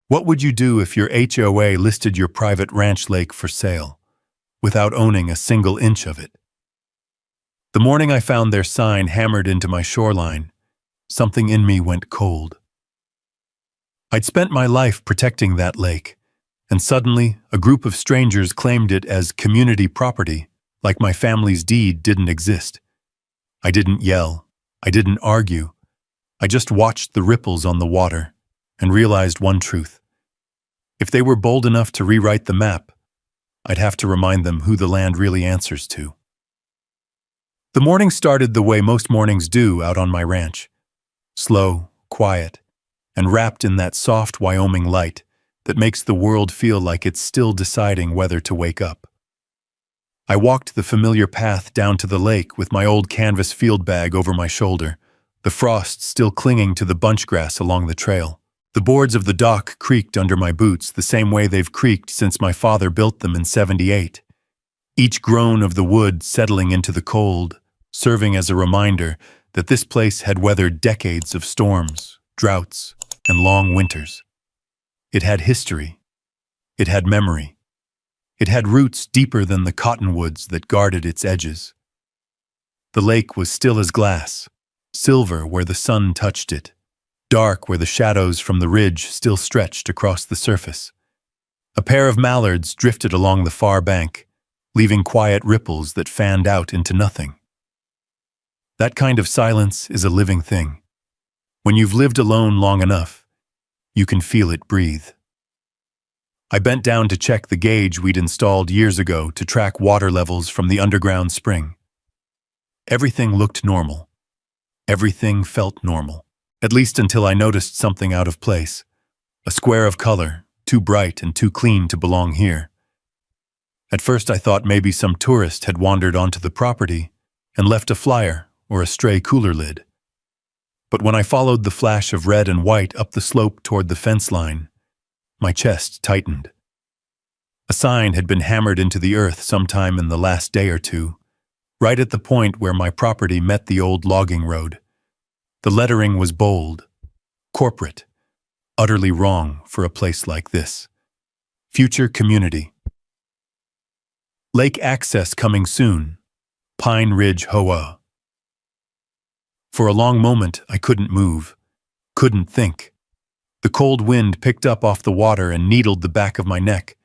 What would you do if your HOA listed your private ranch lake for sale, without owning a single inch of it? The morning I found their sign hammered into my shoreline, something in me went cold. I'd spent my life protecting that lake, and suddenly a group of strangers claimed it as community property, like my family's deed didn't exist. I didn't yell. I didn't argue. I just watched the ripples on the water and realized one truth. If they were bold enough to rewrite the map, I'd have to remind them who the land really answers to. The morning started the way most mornings do out on my ranch. Slow, quiet, and wrapped in that soft Wyoming light that makes the world feel like it's still deciding whether to wake up. I walked the familiar path down to the lake with my old canvas field bag over my shoulder, the frost still clinging to the bunchgrass along the trail. The boards of the dock creaked under my boots the same way they've creaked since my father built them in '78. Each groan of the wood settling into the cold, serving as a reminder that this place had weathered decades of storms, droughts, and long winters. It had history. It had memory. It had roots deeper than the cottonwoods that guarded its edges. The lake was still as glass, silver where the sun touched it, dark where the shadows from the ridge still stretched across the surface. A pair of mallards drifted along the far bank, leaving quiet ripples that fanned out into nothing. That kind of silence is a living thing. When you've lived alone long enough, you can feel it breathe. I bent down to check the gauge we'd installed years ago to track water levels from the underground spring. Everything looked normal. Everything felt normal. At least until I noticed something out of place. A square of color, too bright and too clean to belong here. At first I thought maybe some tourist had wandered onto the property and left a flyer or a stray cooler lid. But when I followed the flash of red and white up the slope toward the fence line, my chest tightened. A sign had been hammered into the earth sometime in the last day or two, right at the point where my property met the old logging road. The lettering was bold, corporate, utterly wrong for a place like this. Future community. Lake access coming soon. Pine Ridge HOA. For a long moment, I couldn't move, couldn't think. The cold wind picked up off the water and needled the back of my neck,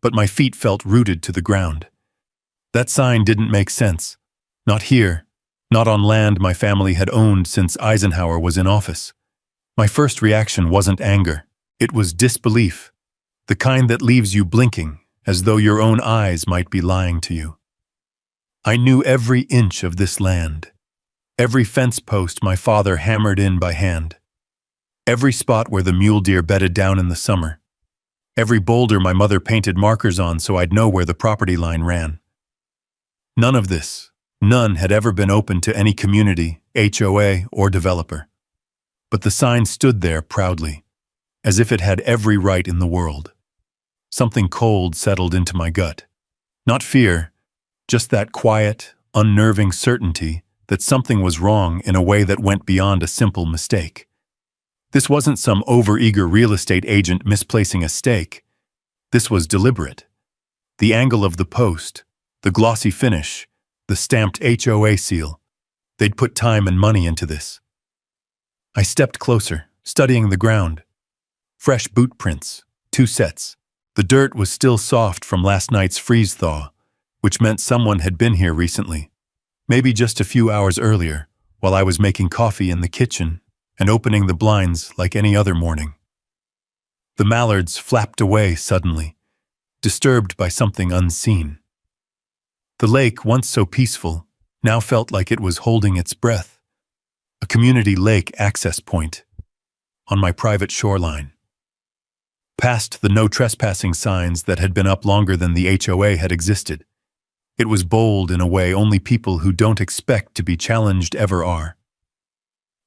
but my feet felt rooted to the ground. That sign didn't make sense. Not here. Not on land my family had owned since Eisenhower was in office. My first reaction wasn't anger. It was disbelief, the kind that leaves you blinking, as though your own eyes might be lying to you. I knew every inch of this land, every fence post my father hammered in by hand, every spot where the mule deer bedded down in the summer, every boulder my mother painted markers on so I'd know where the property line ran. None of this. None had ever been open to any community, HOA, or developer. But the sign stood there proudly, as if it had every right in the world. Something cold settled into my gut. Not fear, just that quiet, unnerving certainty that something was wrong in a way that went beyond a simple mistake. This wasn't some overeager real estate agent misplacing a stake. This was deliberate. The angle of the post, the glossy finish, the stamped HOA seal. They'd put time and money into this. I stepped closer, studying the ground. Fresh boot prints, 2 sets. The dirt was still soft from last night's freeze-thaw, which meant someone had been here recently. Maybe just a few hours earlier, while I was making coffee in the kitchen and opening the blinds like any other morning. The mallards flapped away suddenly, disturbed by something unseen. The lake, once so peaceful, now felt like it was holding its breath. A community lake access point on my private shoreline. Past the no trespassing signs that had been up longer than the HOA had existed. It was bold in a way only people who don't expect to be challenged ever are.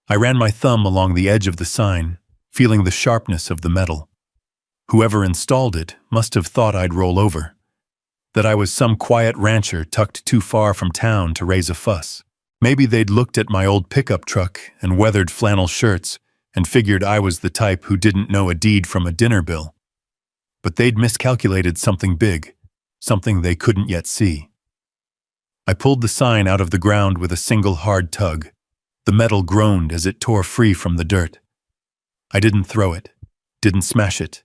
I ran my thumb along the edge of the sign, feeling the sharpness of the metal. Whoever installed it must have thought I'd roll over. That I was some quiet rancher tucked too far from town to raise a fuss. Maybe they'd looked at my old pickup truck and weathered flannel shirts and figured I was the type who didn't know a deed from a dinner bill. But they'd miscalculated something big, something they couldn't yet see. I pulled the sign out of the ground with a single hard tug. The metal groaned as it tore free from the dirt. I didn't throw it, didn't smash it,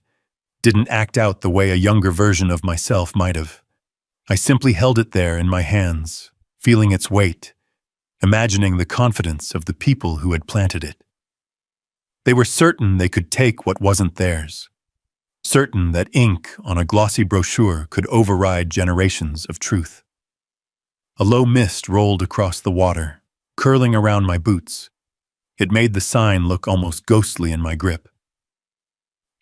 didn't act out the way a younger version of myself might have. I simply held it there in my hands, feeling its weight, imagining the confidence of the people who had planted it. They were certain they could take what wasn't theirs, certain that ink on a glossy brochure could override generations of truth. A low mist rolled across the water, curling around my boots. It made the sign look almost ghostly in my grip.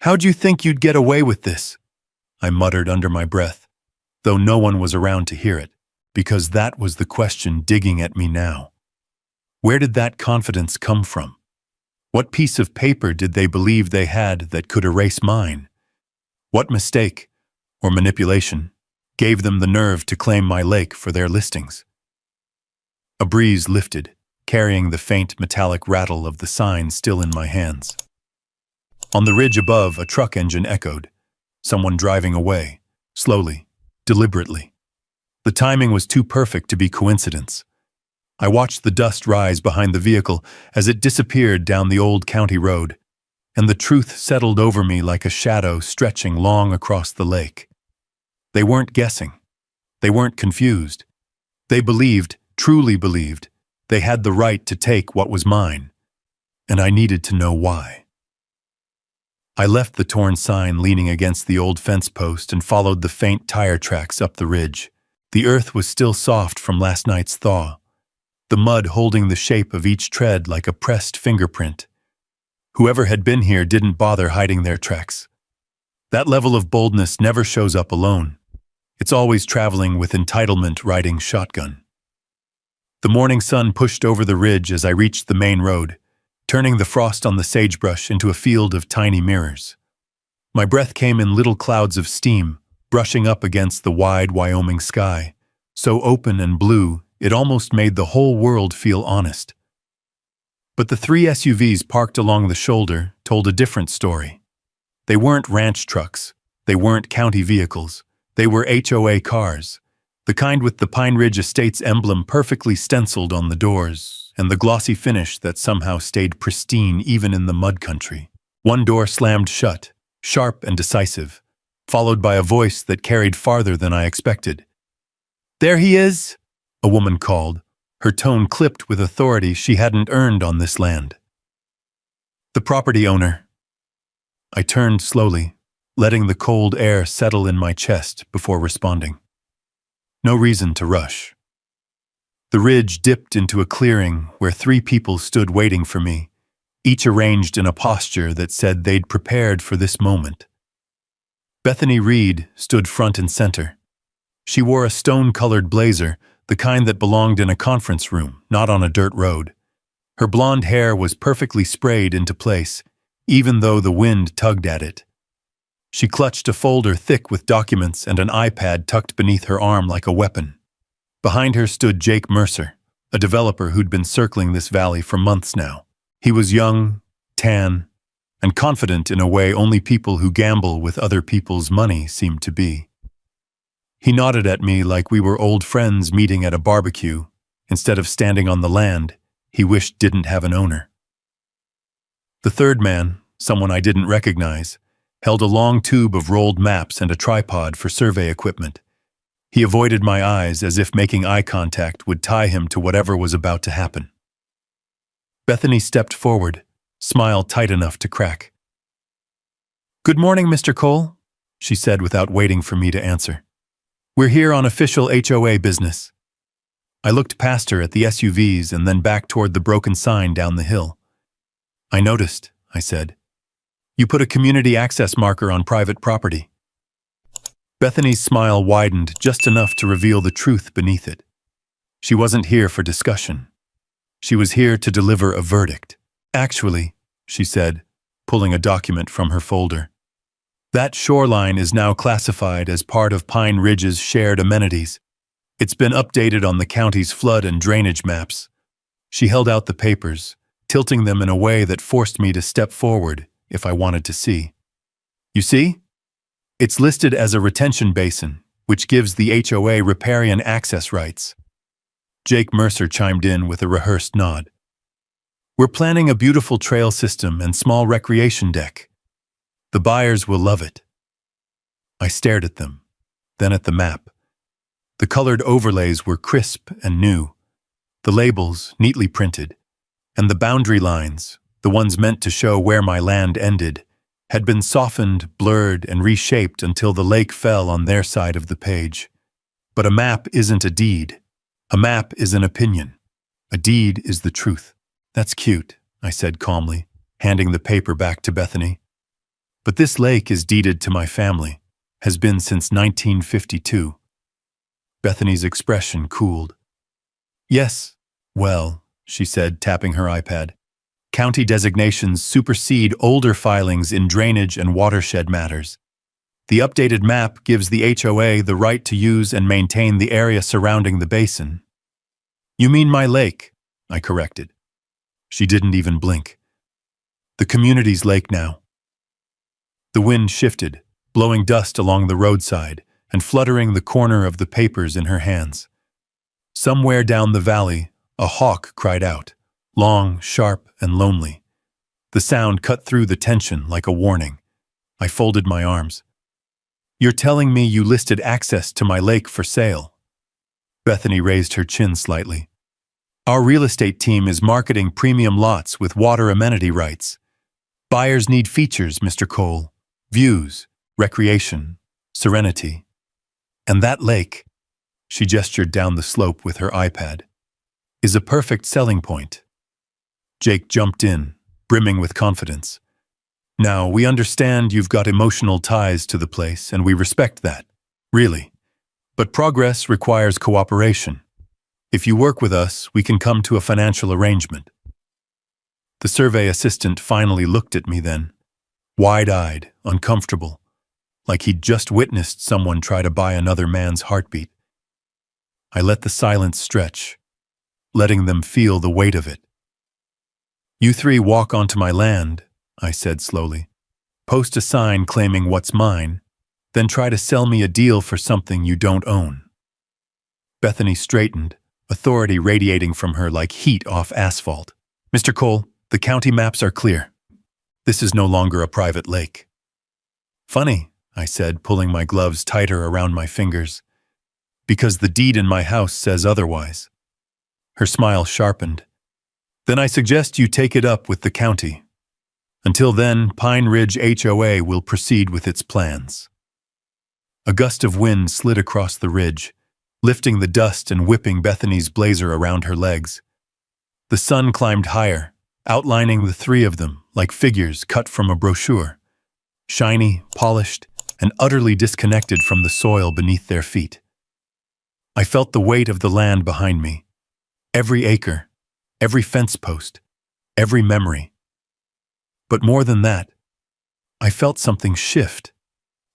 "How'd you think you'd get away with this?" I muttered under my breath, though no one was around to hear it, because that was the question digging at me now. Where did that confidence come from? What piece of paper did they believe they had that could erase mine? What mistake, or manipulation, gave them the nerve to claim my lake for their listings? A breeze lifted, carrying the faint metallic rattle of the sign still in my hands. On the ridge above, a truck engine echoed, someone driving away, slowly, deliberately. The timing was too perfect to be coincidence. I watched the dust rise behind the vehicle as it disappeared down the old county road, and the truth settled over me like a shadow stretching long across the lake. They weren't guessing. They weren't confused. They believed, truly believed, they had the right to take what was mine, and I needed to know why. I left the torn sign leaning against the old fence post and followed the faint tire tracks up the ridge. The earth was still soft from last night's thaw, the mud holding the shape of each tread like a pressed fingerprint. Whoever had been here didn't bother hiding their tracks. That level of boldness never shows up alone. It's always traveling with entitlement riding shotgun. The morning sun pushed over the ridge as I reached the main road, turning the frost on the sagebrush into a field of tiny mirrors. My breath came in little clouds of steam, brushing up against the wide Wyoming sky, so open and blue it almost made the whole world feel honest. But the 3 SUVs parked along the shoulder told a different story. They weren't ranch trucks, they weren't county vehicles, they were HOA cars, the kind with the Pine Ridge Estates emblem perfectly stenciled on the doors, and the glossy finish that somehow stayed pristine even in the mud country. One door slammed shut, sharp and decisive, followed by a voice that carried farther than I expected. "There he is," a woman called, her tone clipped with authority she hadn't earned on this land. "The property owner." I turned slowly, letting the cold air settle in my chest before responding. No reason to rush. The ridge dipped into a clearing where 3 people stood waiting for me, each arranged in a posture that said they'd prepared for this moment. Bethany Reed stood front and center. She wore a stone-colored blazer, the kind that belonged in a conference room, not on a dirt road. Her blonde hair was perfectly sprayed into place, even though the wind tugged at it. She clutched a folder thick with documents and an iPad tucked beneath her arm like a weapon. Behind her stood Jake Mercer, a developer who'd been circling this valley for months now. He was young, tan, and confident in a way only people who gamble with other people's money seem to be. He nodded at me like we were old friends meeting at a barbecue, instead of standing on the land he wished didn't have an owner. The third man, someone I didn't recognize, held a long tube of rolled maps and a tripod for survey equipment. He avoided my eyes as if making eye contact would tie him to whatever was about to happen. Bethany stepped forward, smile tight enough to crack. "Good morning, Mr. Cole," she said without waiting for me to answer. "We're here on official HOA business." I looked past her at the SUVs and then back toward the broken sign down the hill. "I noticed," I said. "You put a community access marker on private property." Bethany's smile widened just enough to reveal the truth beneath it. She wasn't here for discussion. She was here to deliver a verdict. "Actually," she said, pulling a document from her folder, "that shoreline is now classified as part of Pine Ridge's shared amenities. It's been updated on the county's flood and drainage maps." She held out the papers, tilting them in a way that forced me to step forward if I wanted to see. You see? It's listed as a retention basin, which gives the HOA riparian access rights. Jake Mercer chimed in with a rehearsed nod. We're planning a beautiful trail system and small recreation deck. The buyers will love it. I stared at them, then at the map. The colored overlays were crisp and new, the labels neatly printed, and the boundary lines, the ones meant to show where my land ended, had been softened, blurred, and reshaped until the lake fell on their side of the page. But a map isn't a deed. A map is an opinion. A deed is the truth. That's cute, I said calmly, handing the paper back to Bethany. But this lake is deeded to my family, has been since 1952. Bethany's expression cooled. Yes, well, she said, tapping her iPad. County designations supersede older filings in drainage and watershed matters. The updated map gives the HOA the right to use and maintain the area surrounding the basin. You mean my lake, I corrected. She didn't even blink. The community's lake now. The wind shifted, blowing dust along the roadside and fluttering the corner of the papers in her hands. Somewhere down the valley, a hawk cried out, long, sharp, and lonely. The sound cut through the tension like a warning. I folded my arms. You're telling me you listed access to my lake for sale? Bethany raised her chin slightly. Our real estate team is marketing premium lots with water amenity rights. Buyers need features, Mr. Cole. Views, recreation, serenity. And that lake, she gestured down the slope with her iPad, is a perfect selling point. Jake jumped in, brimming with confidence. Now, we understand you've got emotional ties to the place, and we respect that, really. But progress requires cooperation. If you work with us, we can come to a financial arrangement. The survey assistant finally looked at me then, wide-eyed, uncomfortable, like he'd just witnessed someone try to buy another man's heartbeat. I let the silence stretch, letting them feel the weight of it. You three walk onto my land, I said slowly. Post a sign claiming what's mine, then try to sell me a deal for something you don't own. Bethany straightened, authority radiating from her like heat off asphalt. Mr. Cole, the county maps are clear. This is no longer a private lake. Funny, I said, pulling my gloves tighter around my fingers. Because the deed in my house says otherwise. Her smile sharpened. Then I suggest you take it up with the county. Until then, Pine Ridge HOA will proceed with its plans. A gust of wind slid across the ridge, lifting the dust and whipping Bethany's blazer around her legs. The sun climbed higher, outlining the three of them like figures cut from a brochure, shiny, polished, and utterly disconnected from the soil beneath their feet. I felt the weight of the land behind me, every acre, every fence post, every memory. But more than that, I felt something shift,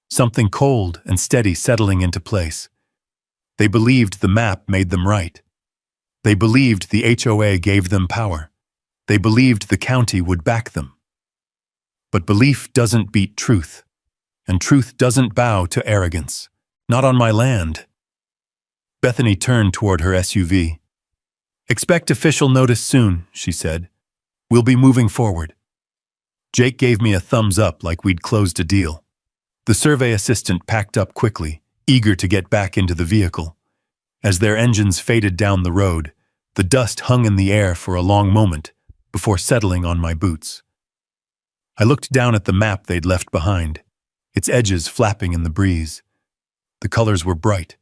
something cold and steady settling into place. They believed the map made them right. They believed the HOA gave them power. They believed the county would back them. But belief doesn't beat truth, and truth doesn't bow to arrogance, not on my land. Bethany turned toward her SUV. Expect official notice soon, she said. We'll be moving forward. Jake gave me a thumbs up like we'd closed a deal. The survey assistant packed up quickly, eager to get back into the vehicle. As their engines faded down the road, the dust hung in the air for a long moment before settling on my boots. I looked down at the map they'd left behind, its edges flapping in the breeze. The colors were bright.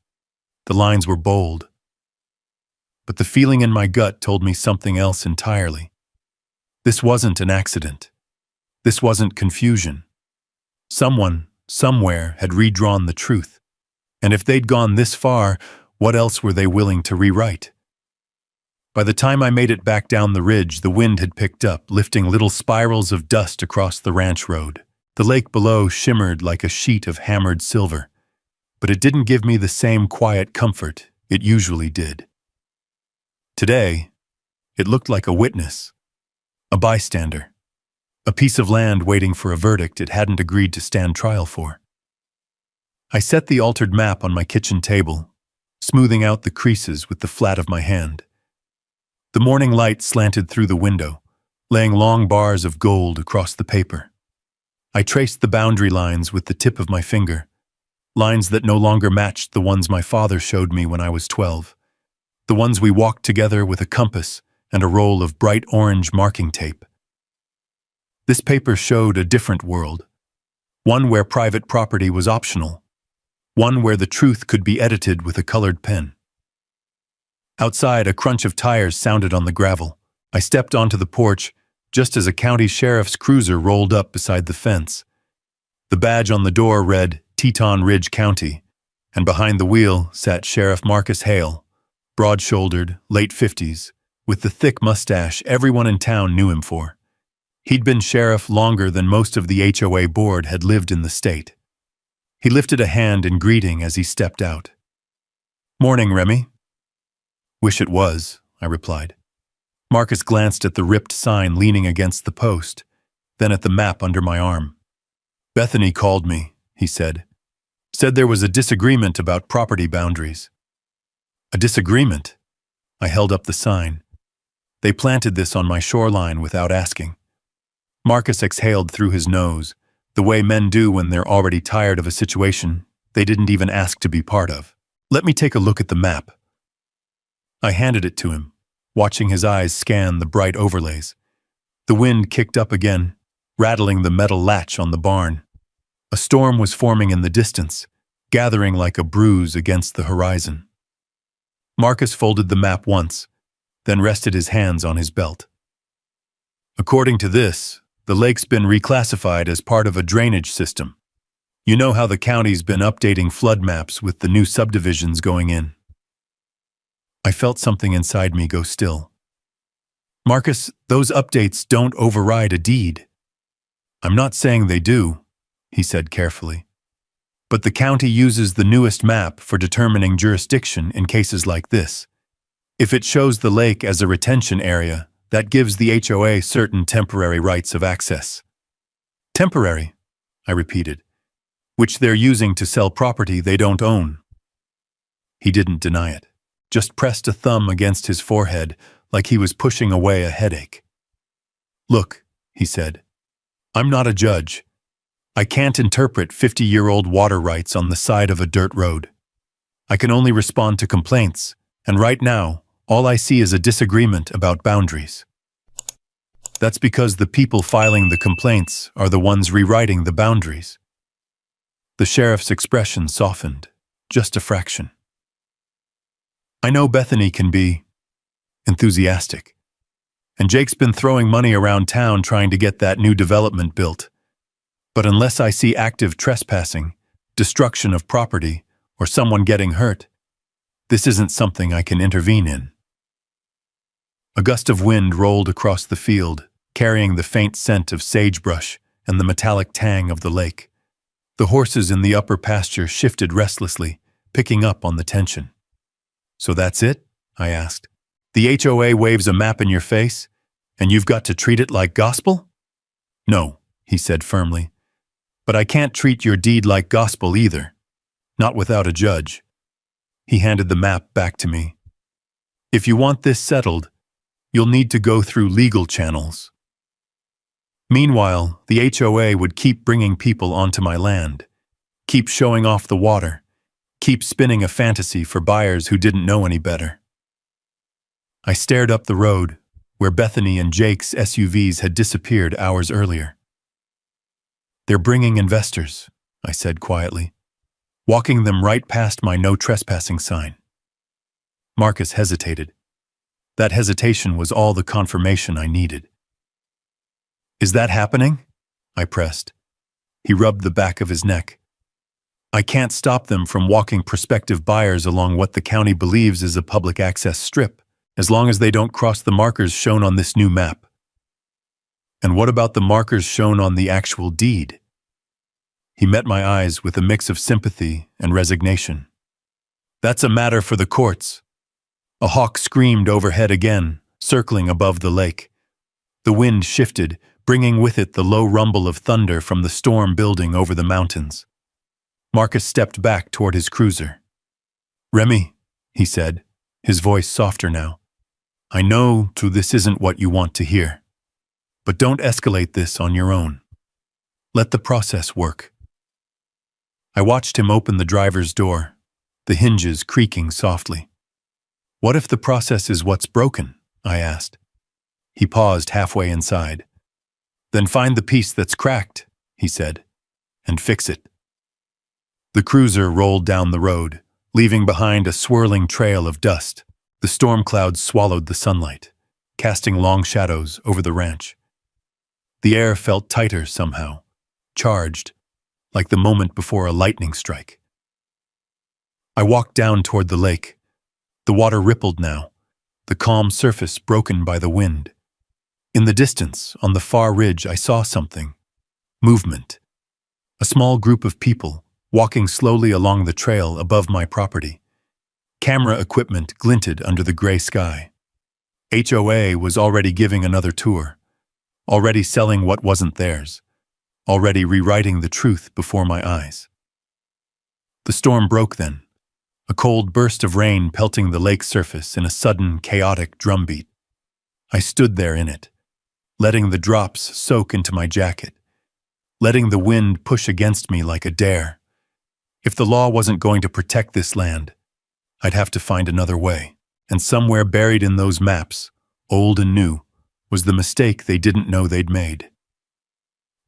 The lines were bold. But the feeling in my gut told me something else entirely. This wasn't an accident. This wasn't confusion. Someone, somewhere, had redrawn the truth. And if they'd gone this far, what else were they willing to rewrite? By the time I made it back down the ridge, the wind had picked up, lifting little spirals of dust across the ranch road. The lake below shimmered like a sheet of hammered silver, but it didn't give me the same quiet comfort it usually did. Today, it looked like a witness, A bystander. A piece of land waiting for a verdict it hadn't agreed to stand trial for. I set the altered map on my kitchen table, smoothing out the creases with the flat of my hand. The morning light slanted through the window, laying long bars of gold across the paper. I traced the boundary lines with the tip of my finger, lines that no longer matched the ones my father showed me when I was 12, the ones we walked together with a compass and a roll of bright orange marking tape. This paper showed a different world, one where private property was optional, one where the truth could be edited with a colored pen. Outside, a crunch of tires sounded on the gravel. I stepped onto the porch just as a county sheriff's cruiser rolled up beside the fence. The badge on the door read Teton Ridge County, and behind the wheel sat Sheriff Marcus Hale, broad-shouldered, late 50s, with the thick mustache everyone in town knew him for. He'd been sheriff longer than most of the HOA board had lived in the state. He lifted a hand in greeting as he stepped out. "Morning, Remy." "Wish it was," I replied. Marcus glanced at the ripped sign leaning against the post, then at the map under my arm. "Bethany called me," he said. "Said there was a disagreement about property boundaries." "A disagreement?" I held up the sign. "They planted this on my shoreline without asking." Marcus exhaled through his nose, the way men do when they're already tired of a situation they didn't even ask to be part of. "Let me take a look at the map." I handed it to him, watching his eyes scan the bright overlays. The wind kicked up again, rattling the metal latch on the barn. A storm was forming in the distance, gathering like a bruise against the horizon. Marcus folded the map once, then rested his hands on his belt. "According to this, the lake's been reclassified as part of a drainage system. You know how the county's been updating flood maps with the new subdivisions going in." I felt something inside me go still. "Marcus, those updates don't override a deed." "I'm not saying they do," he said carefully. "But the county uses the newest map for determining jurisdiction in cases like this. If it shows the lake as a retention area, that gives the HOA certain temporary rights of access." "Temporary," I repeated, "which they're using to sell property they don't own." He didn't deny it, just pressed a thumb against his forehead like he was pushing away a headache. "Look," he said, "I'm not a judge. I can't interpret 50-year-old water rights on the side of a dirt road. I can only respond to complaints, and right now, all I see is a disagreement about boundaries. That's because the people filing the complaints are the ones rewriting the boundaries." The sheriff's expression softened, just a fraction. "I know Bethany can be enthusiastic, and Jake's been throwing money around town trying to get that new development built. But unless I see active trespassing, destruction of property, or someone getting hurt, this isn't something I can intervene in." A gust of wind rolled across the field, carrying the faint scent of sagebrush and the metallic tang of the lake. The horses in the upper pasture shifted restlessly, picking up on the tension. "So that's it?" I asked. "The HOA waves a map in your face, and you've got to treat it like gospel?" "No," he said firmly. "But I can't treat your deed like gospel either. Not without a judge." He handed the map back to me. "If you want this settled, you'll need to go through legal channels." Meanwhile, the HOA would keep bringing people onto my land, keep showing off the water, keep spinning a fantasy for buyers who didn't know any better. I stared up the road, where Bethany and Jake's SUVs had disappeared hours earlier. "They're bringing investors," I said quietly, walking them right past my no trespassing sign. Marcus hesitated. That hesitation was all the confirmation I needed. "Is that happening?" I pressed. He rubbed the back of his neck. "I can't stop them from walking prospective buyers along what the county believes is a public access strip, as long as they don't cross the markers shown on this new map." "And what about the markers shown on the actual deed?" He met my eyes with a mix of sympathy and resignation. "That's a matter for the courts." A hawk screamed overhead again, circling above the lake. The wind shifted, bringing with it the low rumble of thunder from the storm building over the mountains. Marcus stepped back toward his cruiser. "Remy," he said, his voice softer now, "I know this isn't what you want to hear. But don't escalate this on your own. Let the process work." I watched him open the driver's door, the hinges creaking softly. "What if the process is what's broken?" I asked. He paused halfway inside. "Then find the piece that's cracked," he said, "and fix it." The cruiser rolled down the road, leaving behind a swirling trail of dust. The storm clouds swallowed the sunlight, casting long shadows over the ranch. The air felt tighter somehow, charged, like the moment before a lightning strike. I walked down toward the lake. The water rippled now, the calm surface broken by the wind. In the distance, on the far ridge, I saw something. Movement. A small group of people, walking slowly along the trail above my property. Camera equipment glinted under the gray sky. HOA was already giving another tour, already selling what wasn't theirs, already rewriting the truth before my eyes. The storm broke then, a cold burst of rain pelting the lake surface in a sudden, chaotic drumbeat. I stood there in it, letting the drops soak into my jacket, letting the wind push against me like a dare. If the law wasn't going to protect this land, I'd have to find another way. And somewhere buried in those maps, old and new, was the mistake they didn't know they'd made.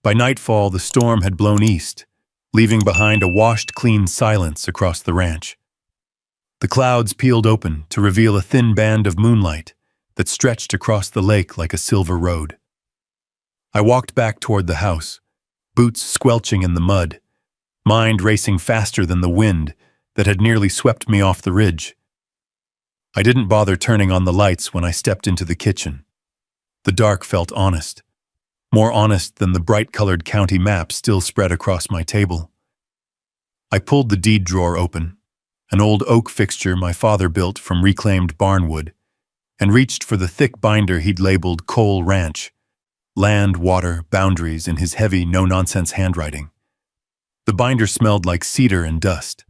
By nightfall, the storm had blown east, leaving behind a washed-clean silence across the ranch. The clouds peeled open to reveal a thin band of moonlight that stretched across the lake like a silver road. I walked back toward the house, boots squelching in the mud, mind racing faster than the wind that had nearly swept me off the ridge. I didn't bother turning on the lights when I stepped into the kitchen. The dark felt honest, more honest than the bright-colored county map still spread across my table. I pulled the deed drawer open, an old oak fixture my father built from reclaimed barnwood, and reached for the thick binder he'd labeled Cole Ranch, land, water, boundaries in his heavy, no-nonsense handwriting. The binder smelled like cedar and dust.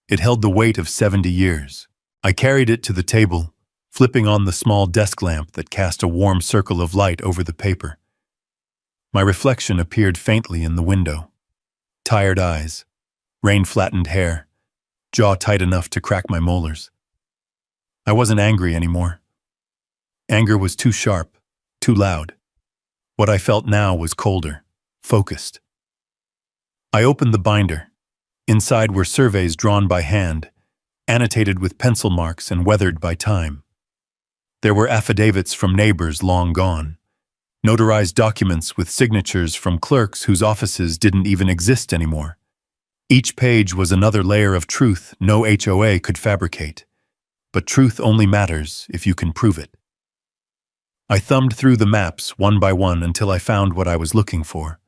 It held the weight of 70 years. I carried it to the table, flipping on the small desk lamp that cast a warm circle of light over the paper. My reflection appeared faintly in the window. Tired eyes, rain-flattened hair, jaw tight enough to crack my molars. I wasn't angry anymore. Anger was too sharp, too loud. What I felt now was colder, focused. I opened the binder. Inside were surveys drawn by hand, annotated with pencil marks and weathered by time. There were affidavits from neighbors long gone, notarized documents with signatures from clerks whose offices didn't even exist anymore. Each page was another layer of truth no HOA could fabricate, but truth only matters if you can prove it. I thumbed through the maps one by one until I found what I was looking for.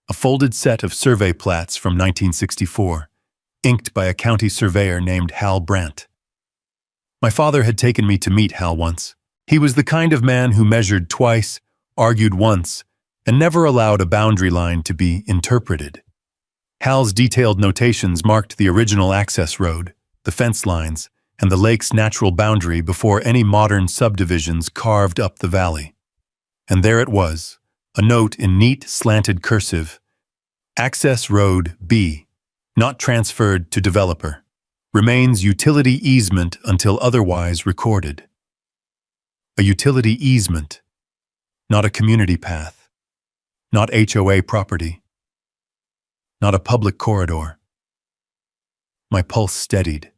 A folded set of survey plats from 1964, inked by a county surveyor named Hal Brandt. My father had taken me to meet Hal once. He was the kind of man who measured twice, argued once, and never allowed a boundary line to be interpreted. Hal's detailed notations marked the original access road, the fence lines, and the lake's natural boundary before any modern subdivisions carved up the valley. And there it was, a note in neat, slanted cursive. Access Road B, not transferred to developer. Remains utility easement until otherwise recorded. A utility easement, not a community path, not HOA property, not a public corridor. My pulse steadied.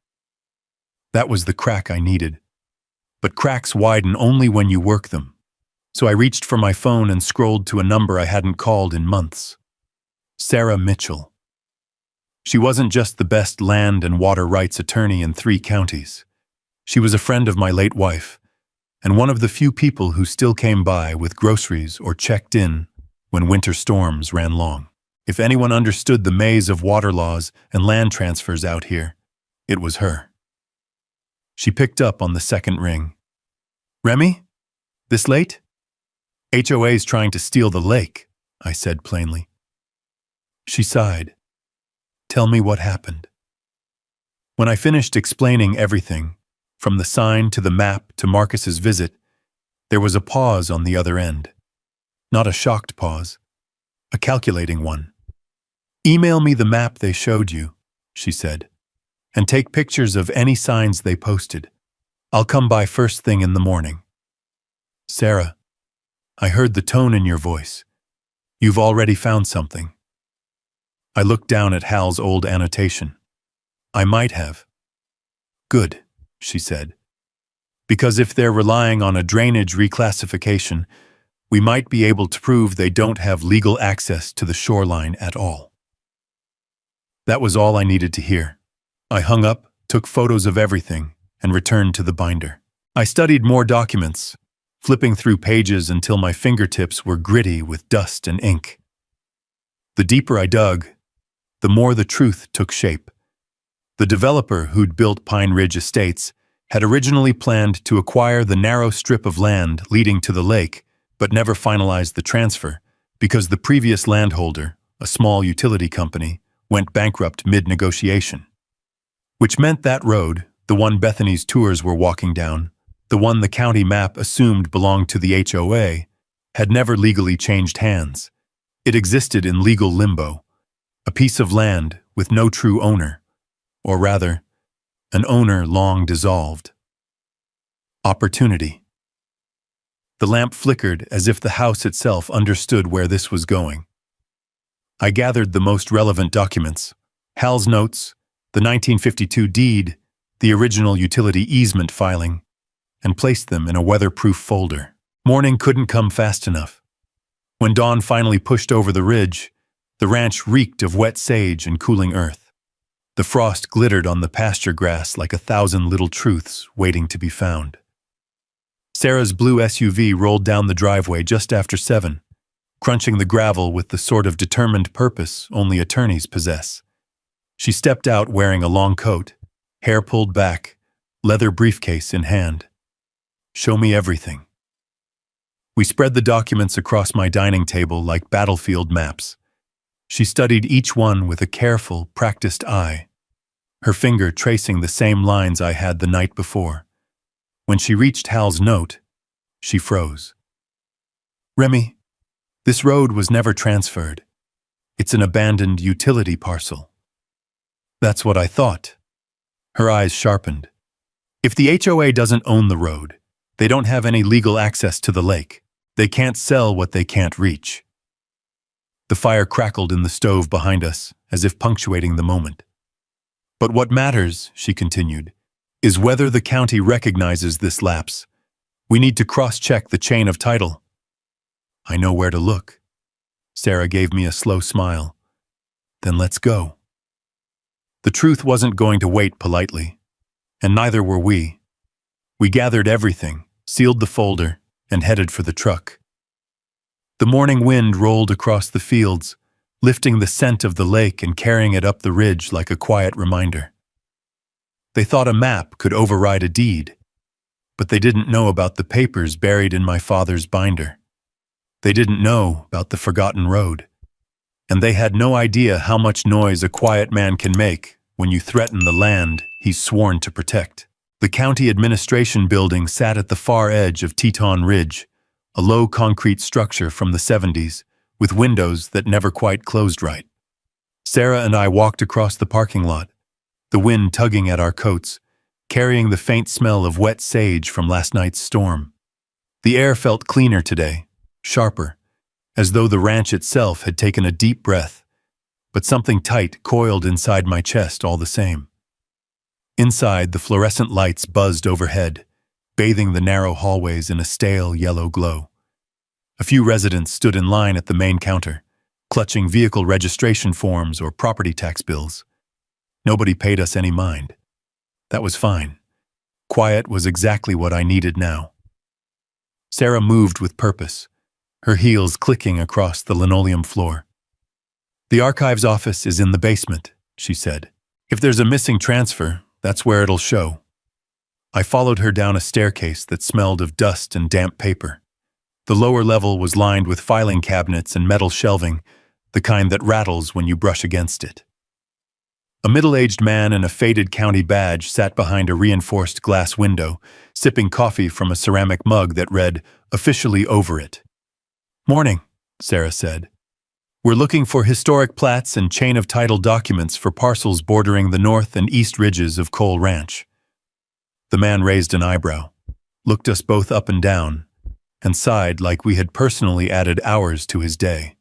That was the crack I needed. But cracks widen only when you work them. So I reached for my phone and scrolled to a number I hadn't called in months. Sarah Mitchell. She wasn't just the best land and water rights attorney in 3 counties. She was a friend of my late wife, and one of the few people who still came by with groceries or checked in when winter storms ran long. If anyone understood the maze of water laws and land transfers out here, it was her. She picked up on the second ring. "Remy? This late?" HOA's trying to steal the lake, I said plainly. She sighed. Tell me what happened. When I finished explaining everything, from the sign to the map to Marcus's visit, there was a pause on the other end. Not a shocked pause, a calculating one. Email me the map they showed you, she said, and take pictures of any signs they posted. I'll come by first thing in the morning. Sarah, I heard the tone in your voice. You've already found something. I looked down at Hal's old annotation. I might have. Good, she said. Because if they're relying on a drainage reclassification, we might be able to prove they don't have legal access to the shoreline at all. That was all I needed to hear. I hung up, took photos of everything, and returned to the binder. I studied more documents, flipping through pages until my fingertips were gritty with dust and ink. The deeper I dug, the more the truth took shape. The developer who'd built Pine Ridge Estates had originally planned to acquire the narrow strip of land leading to the lake, but never finalized the transfer because the previous landholder, a small utility company, went bankrupt mid-negotiation. Which meant that road, the one Bethany's tours were walking down, the one the county map assumed belonged to the HOA, had never legally changed hands. It existed in legal limbo, a piece of land with no true owner, or rather, an owner long dissolved. Opportunity. The lamp flickered as if the house itself understood where this was going. I gathered the most relevant documents, Hal's notes, the 1952 deed, the original utility easement filing, and placed them in a weatherproof folder. Morning couldn't come fast enough. When dawn finally pushed over the ridge, the ranch reeked of wet sage and cooling earth. The frost glittered on the pasture grass like 1,000 little truths waiting to be found. Sarah's blue SUV rolled down the driveway just after 7, crunching the gravel with the sort of determined purpose only attorneys possess. She stepped out wearing a long coat, hair pulled back, leather briefcase in hand. Show me everything. We spread the documents across my dining table like battlefield maps. She studied each one with a careful, practiced eye, her finger tracing the same lines I had the night before. When she reached Hal's note, she froze. Remy, this road was never transferred. It's an abandoned utility parcel. That's what I thought. Her eyes sharpened. If the HOA doesn't own the road, they don't have any legal access to the lake. They can't sell what they can't reach. The fire crackled in the stove behind us, as if punctuating the moment. But what matters, she continued, is whether the county recognizes this lapse. We need to cross-check the chain of title. I know where to look. Sarah gave me a slow smile. Then let's go. The truth wasn't going to wait politely, and neither were we. We gathered everything, sealed the folder, and headed for the truck. The morning wind rolled across the fields, lifting the scent of the lake and carrying it up the ridge like a quiet reminder. They thought a map could override a deed, but they didn't know about the papers buried in my father's binder. They didn't know about the forgotten road, and they had no idea how much noise a quiet man can make when you threaten the land he's sworn to protect. The county administration building sat at the far edge of Teton Ridge, a low concrete structure from the 70s, with windows that never quite closed right. Sarah and I walked across the parking lot, the wind tugging at our coats, carrying the faint smell of wet sage from last night's storm. The air felt cleaner today, sharper, as though the ranch itself had taken a deep breath, but something tight coiled inside my chest all the same. Inside, the fluorescent lights buzzed overhead, bathing the narrow hallways in a stale yellow glow. A few residents stood in line at the main counter, clutching vehicle registration forms or property tax bills. Nobody paid us any mind. That was fine. Quiet was exactly what I needed now. Sarah moved with purpose, her heels clicking across the linoleum floor. The archives office is in the basement, she said. If there's a missing transfer, that's where it'll show. I followed her down a staircase that smelled of dust and damp paper. The lower level was lined with filing cabinets and metal shelving, the kind that rattles when you brush against it. A middle-aged man in a faded county badge sat behind a reinforced glass window, sipping coffee from a ceramic mug that read, "Officially over it." "Morning," Sarah said. "We're looking for historic plats and chain of title documents for parcels bordering the north and east ridges of Cole Ranch." The man raised an eyebrow, looked us both up and down, and sighed like we had personally added hours to his day.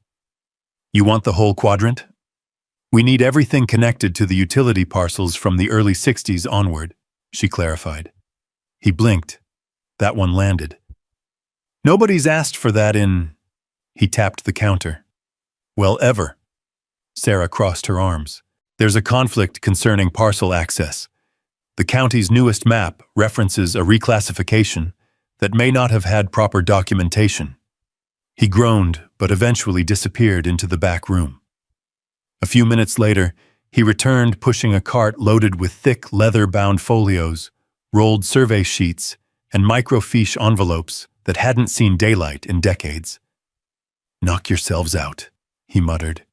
"You want the whole quadrant?" "We need everything connected to the utility parcels from the early 60s onward," she clarified. He blinked. That one landed. "Nobody's asked for that in—" He tapped the counter. "Well, ever." Sarah crossed her arms. "There's a conflict concerning parcel access. The county's newest map references a reclassification that may not have had proper documentation." He groaned, but eventually disappeared into the back room. A few minutes later, he returned pushing a cart loaded with thick leather-bound folios, rolled survey sheets, and microfiche envelopes that hadn't seen daylight in decades. "Knock yourselves out," he muttered.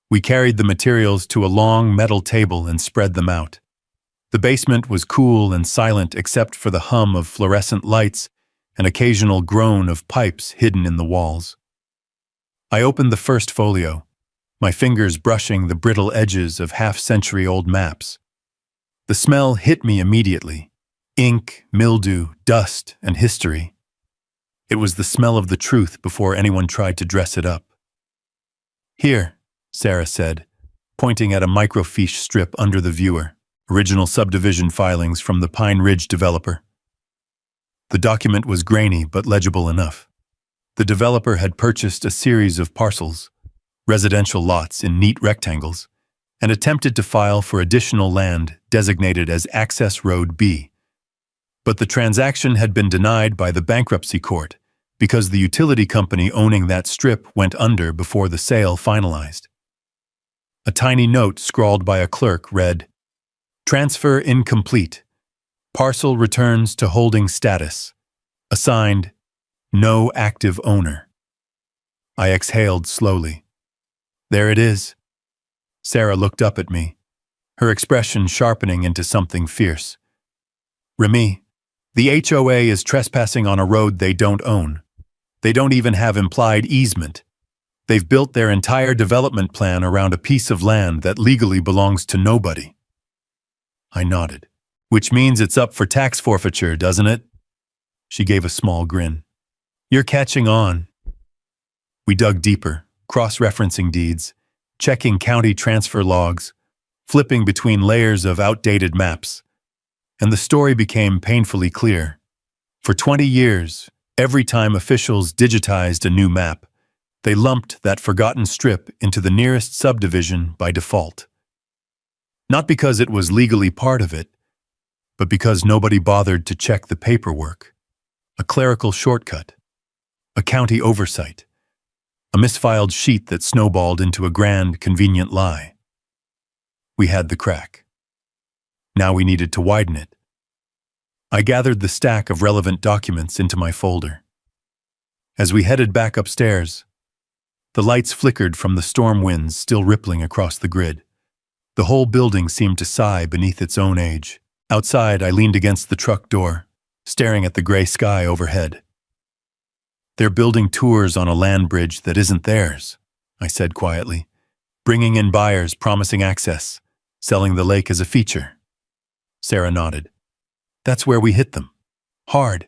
We carried the materials to a long metal table and spread them out. The basement was cool and silent except for the hum of fluorescent lights and occasional groan of pipes hidden in the walls. I opened the first folio, my fingers brushing the brittle edges of half-century-old maps. The smell hit me immediately: ink, mildew, dust, and history. It was the smell of the truth before anyone tried to dress it up. "Here," Sarah said, pointing at a microfiche strip under the viewer, original subdivision filings from the Pine Ridge developer. The document was grainy but legible enough. The developer had purchased a series of parcels, residential lots in neat rectangles, and attempted to file for additional land designated as Access Road B. But the transaction had been denied by the bankruptcy court because the utility company owning that strip went under before the sale finalized. A tiny note scrawled by a clerk read, "Transfer incomplete. Parcel returns to holding status. Assigned, no active owner." I exhaled slowly. "There it is." Sarah looked up at me, her expression sharpening into something fierce. "Remy, the HOA is trespassing on a road they don't own. They don't even have implied easement. They've built their entire development plan around a piece of land that legally belongs to nobody." I nodded. "Which means it's up for tax forfeiture, doesn't it?" She gave a small grin. "You're catching on." We dug deeper, cross-referencing deeds, checking county transfer logs, flipping between layers of outdated maps. And the story became painfully clear. For 20 years, every time officials digitized a new map, they lumped that forgotten strip into the nearest subdivision by default. Not because it was legally part of it, but because nobody bothered to check the paperwork. A clerical shortcut, a county oversight, a misfiled sheet that snowballed into a grand, convenient lie. We had the crack. Now we needed to widen it. I gathered the stack of relevant documents into my folder. As we headed back upstairs, the lights flickered from the storm winds still rippling across the grid. The whole building seemed to sigh beneath its own age. Outside, I leaned against the truck door, staring at the gray sky overhead. "They're building tours on a land bridge that isn't theirs," I said quietly, "bringing in buyers promising access, selling the lake as a feature." Sarah nodded. "That's where we hit them. Hard."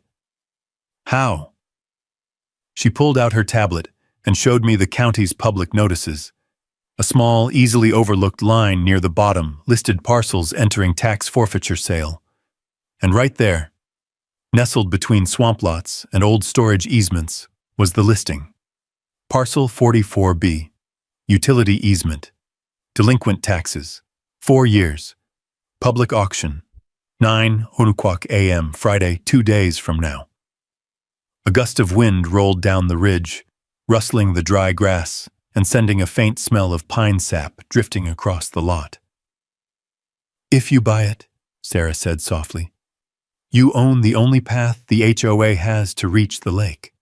"How?" She pulled out her tablet and showed me the county's public notices. A small, easily overlooked line near the bottom listed parcels entering tax forfeiture sale. And right there, nestled between swamp lots and old storage easements, was the listing. Parcel 44B, utility easement, delinquent taxes, 4 years, public auction, 9:00 a.m. Friday, 2 days from now. A gust of wind rolled down the ridge, rustling the dry grass and sending a faint smell of pine sap drifting across the lot. "If you buy it," Sarah said softly, "you own the only path the HOA has to reach the lake."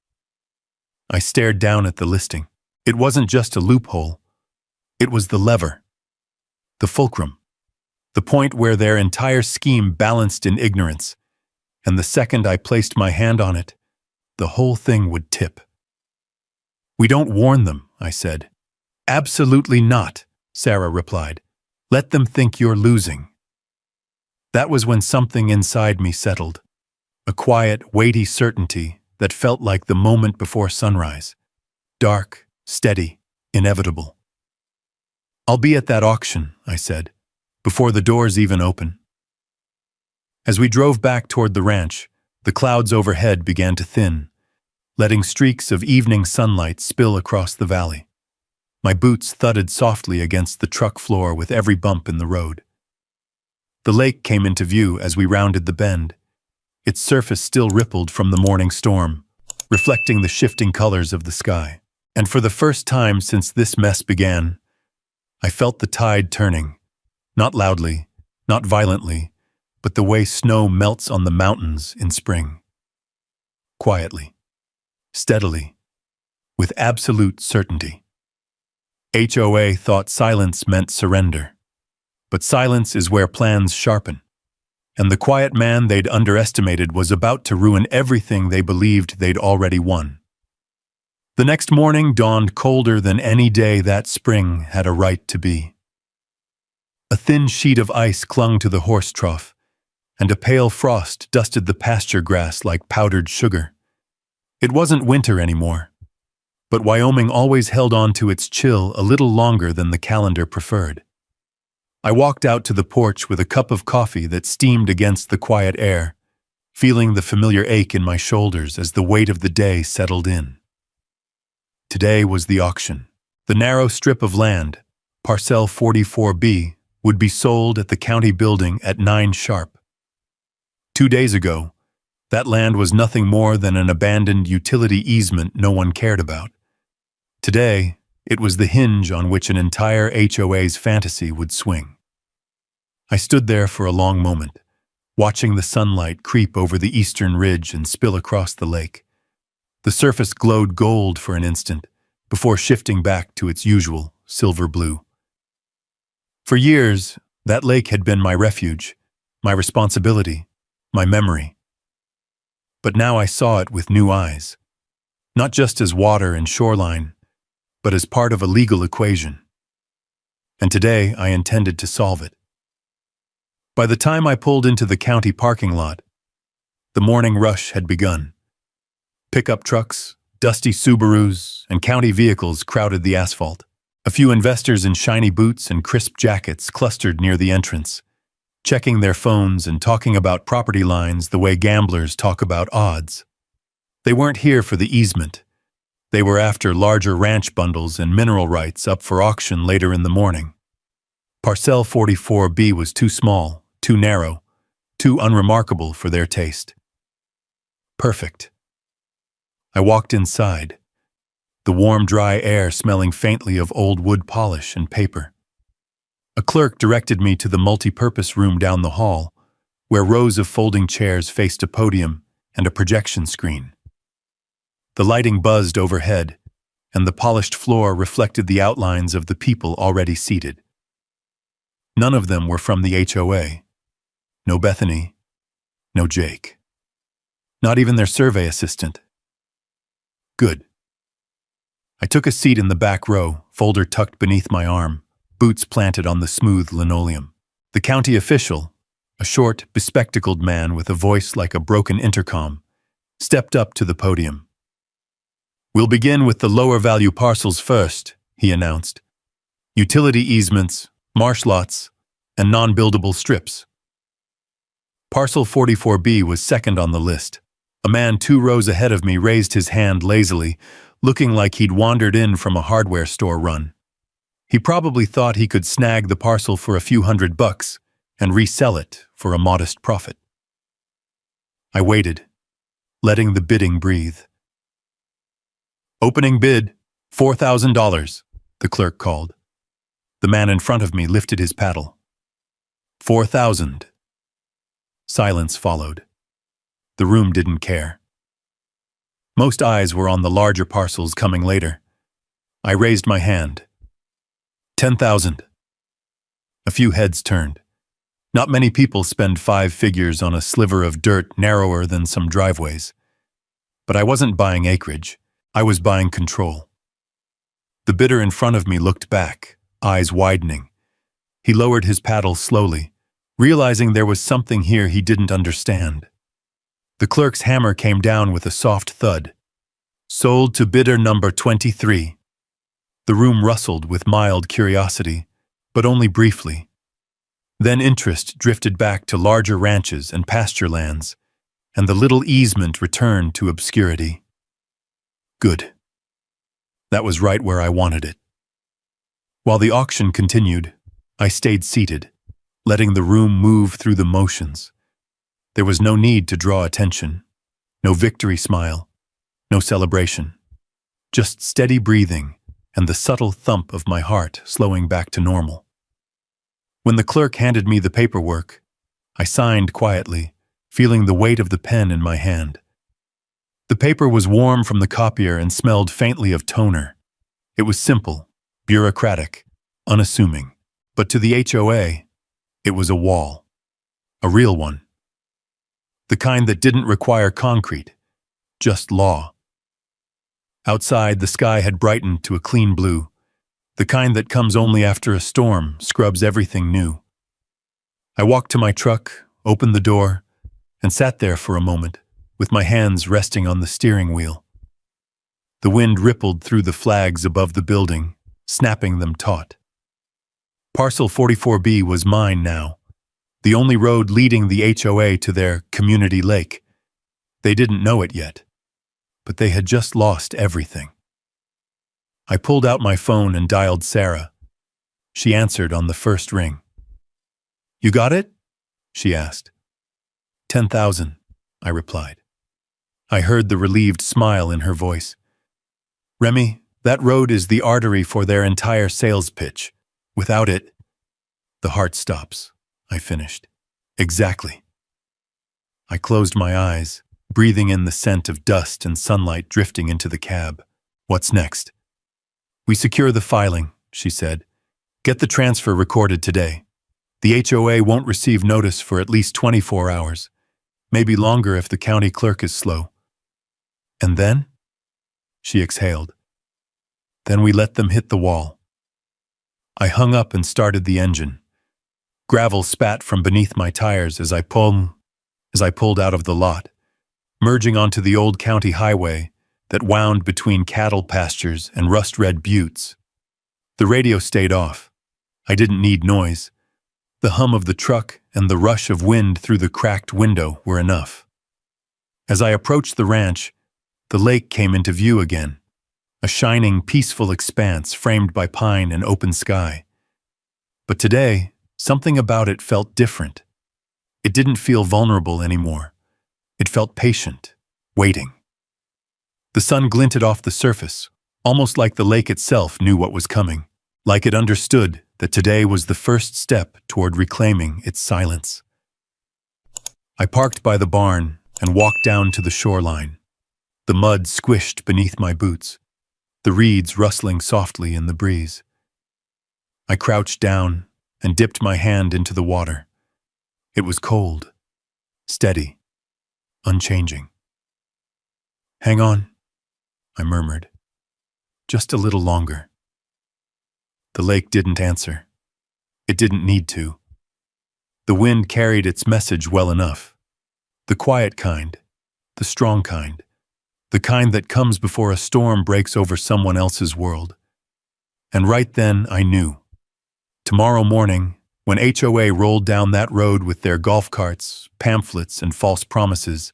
I stared down at the listing. It wasn't just a loophole. It was the lever, the fulcrum, the point where their entire scheme balanced in ignorance, and the second I placed my hand on it, the whole thing would tip. "We don't warn them," I said. "Absolutely not," Sarah replied. "Let them think you're losing." That was when something inside me settled, a quiet, weighty certainty that felt like the moment before sunrise. Dark, steady, inevitable. "I'll be at that auction," I said, "before the doors even open." As we drove back toward the ranch, the clouds overhead began to thin, letting streaks of evening sunlight spill across the valley. My boots thudded softly against the truck floor with every bump in the road. The lake came into view as we rounded the bend. Its surface still rippled from the morning storm, reflecting the shifting colors of the sky. And for the first time since this mess began, I felt the tide turning, not loudly, not violently, but the way snow melts on the mountains in spring. Quietly, steadily, with absolute certainty. HOA thought silence meant surrender, but silence is where plans sharpen. And the quiet man they'd underestimated was about to ruin everything they believed they'd already won. The next morning dawned colder than any day that spring had a right to be. A thin sheet of ice clung to the horse trough, and a pale frost dusted the pasture grass like powdered sugar. It wasn't winter anymore, but Wyoming always held on to its chill a little longer than the calendar preferred. I walked out to the porch with a cup of coffee that steamed against the quiet air, feeling the familiar ache in my shoulders as the weight of the day settled in. Today was the auction. The narrow strip of land, Parcel 44B, would be sold at the county building at 9 sharp. 2 days ago, that land was nothing more than an abandoned utility easement no one cared about. Today, it was the hinge on which an entire HOA's fantasy would swing. I stood there for a long moment, watching the sunlight creep over the eastern ridge and spill across the lake. The surface glowed gold for an instant, before shifting back to its usual silver blue. For years, that lake had been my refuge, my responsibility, my memory. But now I saw it with new eyes, not just as water and shoreline, but as part of a legal equation. And today I intended to solve it. By the time I pulled into the county parking lot, the morning rush had begun. Pickup trucks, dusty Subarus, and county vehicles crowded the asphalt. A few investors in shiny boots and crisp jackets clustered near the entrance, checking their phones and talking about property lines the way gamblers talk about odds. They weren't here for the easement. They were after larger ranch bundles and mineral rights up for auction later in the morning. Parcel 44B was too small, too narrow, too unremarkable for their taste. Perfect. I walked inside, the warm, dry air smelling faintly of old wood polish and paper. A clerk directed me to the multi-purpose room down the hall, where rows of folding chairs faced a podium and a projection screen. The lighting buzzed overhead, and the polished floor reflected the outlines of the people already seated. None of them were from the HOA. No Bethany, no Jake. Not even their survey assistant. Good. I took a seat in the back row, folder tucked beneath my arm, boots planted on the smooth linoleum. The county official, a short, bespectacled man with a voice like a broken intercom, stepped up to the podium. "We'll begin with the lower value parcels first," he announced. "Utility easements, marsh lots, and non-buildable strips." Parcel 44B was second on the list. A man 2 rows ahead of me raised his hand lazily, looking like he'd wandered in from a hardware store run. He probably thought he could snag the parcel for a few $100 and resell it for a modest profit. I waited, letting the bidding breathe. "Opening bid, $4,000, the clerk called. The man in front of me lifted his paddle. 4,000. Silence followed. The room didn't care. Most eyes were on the larger parcels coming later. I raised my hand. 10,000. A few heads turned. Not many people spend 5 figures on a sliver of dirt narrower than some driveways. But I wasn't buying acreage. I was buying control. The bidder in front of me looked back, eyes widening. He lowered his paddle slowly, realizing there was something here he didn't understand. The clerk's hammer came down with a soft thud. Sold to bidder number 23. The room rustled with mild curiosity, but only briefly. Then interest drifted back to larger ranches and pasture lands, and the little easement returned to obscurity. Good. That was right where I wanted it. While the auction continued, I stayed seated, letting the room move through the motions. There was no need to draw attention, no victory smile, no celebration, just steady breathing and the subtle thump of my heart slowing back to normal. When the clerk handed me the paperwork, I signed quietly, feeling the weight of the pen in my hand. The paper was warm from the copier and smelled faintly of toner. It was simple, bureaucratic, unassuming. But to the HOA, it was a wall. A real one. The kind that didn't require concrete, just law. Outside, the sky had brightened to a clean blue, the kind that comes only after a storm scrubs everything new. I walked to my truck, opened the door, and sat there for a moment, with my hands resting on the steering wheel. The wind rippled through the flags above the building, snapping them taut. Parcel 44B was mine now, the only road leading the HOA to their community lake. They didn't know it yet, but they had just lost everything. I pulled out my phone and dialed Sarah. She answered on the first ring. "You got it?" she asked. 10,000, I replied. I heard the relieved smile in her voice. "Remy, that road is the artery for their entire sales pitch. Without it, the heart stops," I finished. "Exactly." I closed my eyes, breathing in the scent of dust and sunlight drifting into the cab. "What's next?" "We secure the filing," she said. "Get the transfer recorded today. The HOA won't receive notice for at least 24 hours, maybe longer if the county clerk is slow." "And then?" She exhaled. "Then we let them hit the wall." I hung up and started the engine. Gravel spat from beneath my tires as I pulled out of the lot, merging onto the old county highway that wound between cattle pastures and rust-red buttes. The radio stayed off. I didn't need noise. The hum of the truck and the rush of wind through the cracked window were enough. As I approached the ranch, the lake came into view again, a shining, peaceful expanse framed by pine and open sky. But today, something about it felt different. It didn't feel vulnerable anymore. It felt patient, waiting. The sun glinted off the surface, almost like the lake itself knew what was coming, like it understood that today was the first step toward reclaiming its silence. I parked by the barn and walked down to the shoreline. The mud squished beneath my boots, the reeds rustling softly in the breeze. I crouched down and dipped my hand into the water. It was cold, steady, unchanging. "Hang on," I murmured. "Just a little longer." The lake didn't answer. It didn't need to. The wind carried its message well enough. The quiet kind, the strong kind, the kind that comes before a storm breaks over someone else's world. And right then I knew. Tomorrow morning, when HOA rolled down that road with their golf carts, pamphlets, and false promises,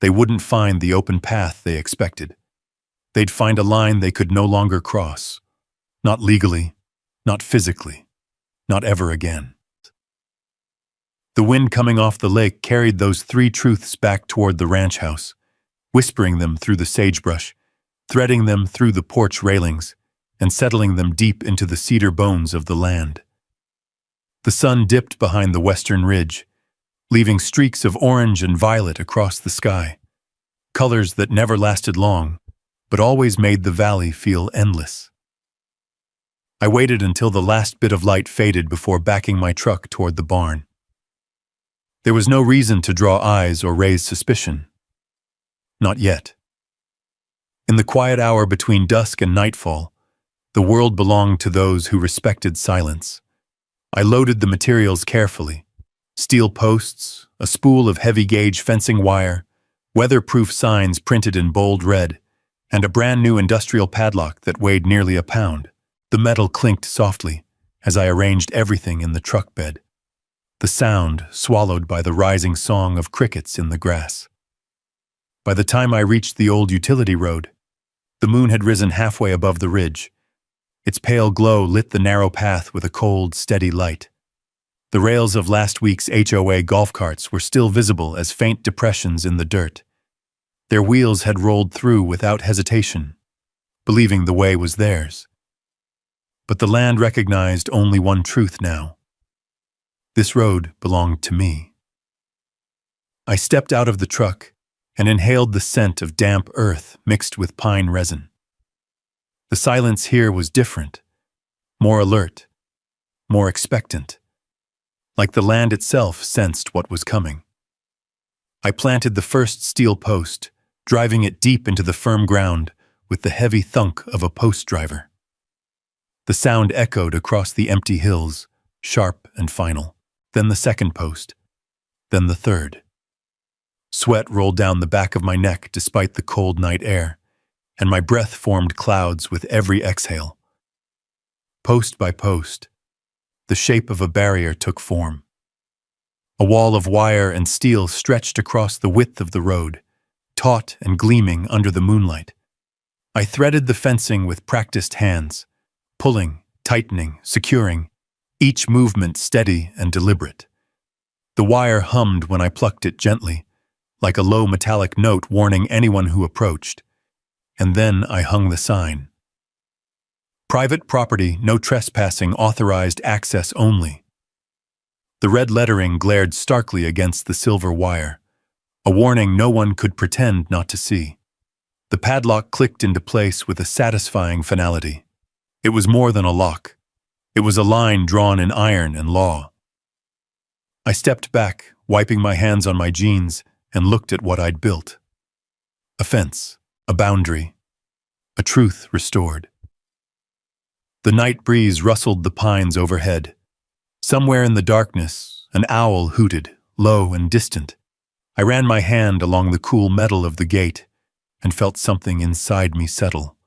they wouldn't find the open path they expected. They'd find a line they could no longer cross. Not legally, not physically, not ever again. The wind coming off the lake carried those 3 truths back toward the ranch house, whispering them through the sagebrush, threading them through the porch railings, and settling them deep into the cedar bones of the land. The sun dipped behind the western ridge, leaving streaks of orange and violet across the sky. colors that never lasted long, but always made the valley feel endless. I waited until the last bit of light faded before backing my truck toward the barn. There was no reason to draw eyes or raise suspicion. Not yet. In the quiet hour between dusk and nightfall, the world belonged to those who respected silence. I loaded the materials carefully. Steel posts, a spool of heavy-gauge fencing wire, weatherproof signs printed in bold red, and a brand-new industrial padlock that weighed nearly a pound. The metal clinked softly as I arranged everything in the truck bed, the sound swallowed by the rising song of crickets in the grass. By the time I reached the old utility road, the moon had risen halfway above the ridge. Its pale glow lit the narrow path with a cold, steady light. The rails of last week's HOA golf carts were still visible as faint depressions in the dirt. Their wheels had rolled through without hesitation, believing the way was theirs. But the land recognized only one truth now. This road belonged to me. I stepped out of the truck and inhaled the scent of damp earth mixed with pine resin. The silence here was different, more alert, more expectant, like the land itself sensed what was coming. I planted the first steel post, driving it deep into the firm ground with the heavy thunk of a post driver. The sound echoed across the empty hills, sharp and final. Then the second post, then the third. Sweat rolled down the back of my neck despite the cold night air, and my breath formed clouds with every exhale. Post by post, the shape of a barrier took form. A wall of wire and steel stretched across the width of the road, taut and gleaming under the moonlight. I threaded the fencing with practiced hands, pulling, tightening, securing, each movement steady and deliberate. The wire hummed when I plucked it gently, like a low metallic note warning anyone who approached. And then I hung the sign. Private property, no trespassing, authorized access only. The red lettering glared starkly against the silver wire, a warning no one could pretend not to see. The padlock clicked into place with a satisfying finality. It was more than a lock. It was a line drawn in iron and law. I stepped back, wiping my hands on my jeans, and looked at what I'd built. A fence, a boundary, a truth restored. The night breeze rustled the pines overhead. Somewhere in the darkness, an owl hooted, low and distant. I ran my hand along the cool metal of the gate and felt something inside me settle.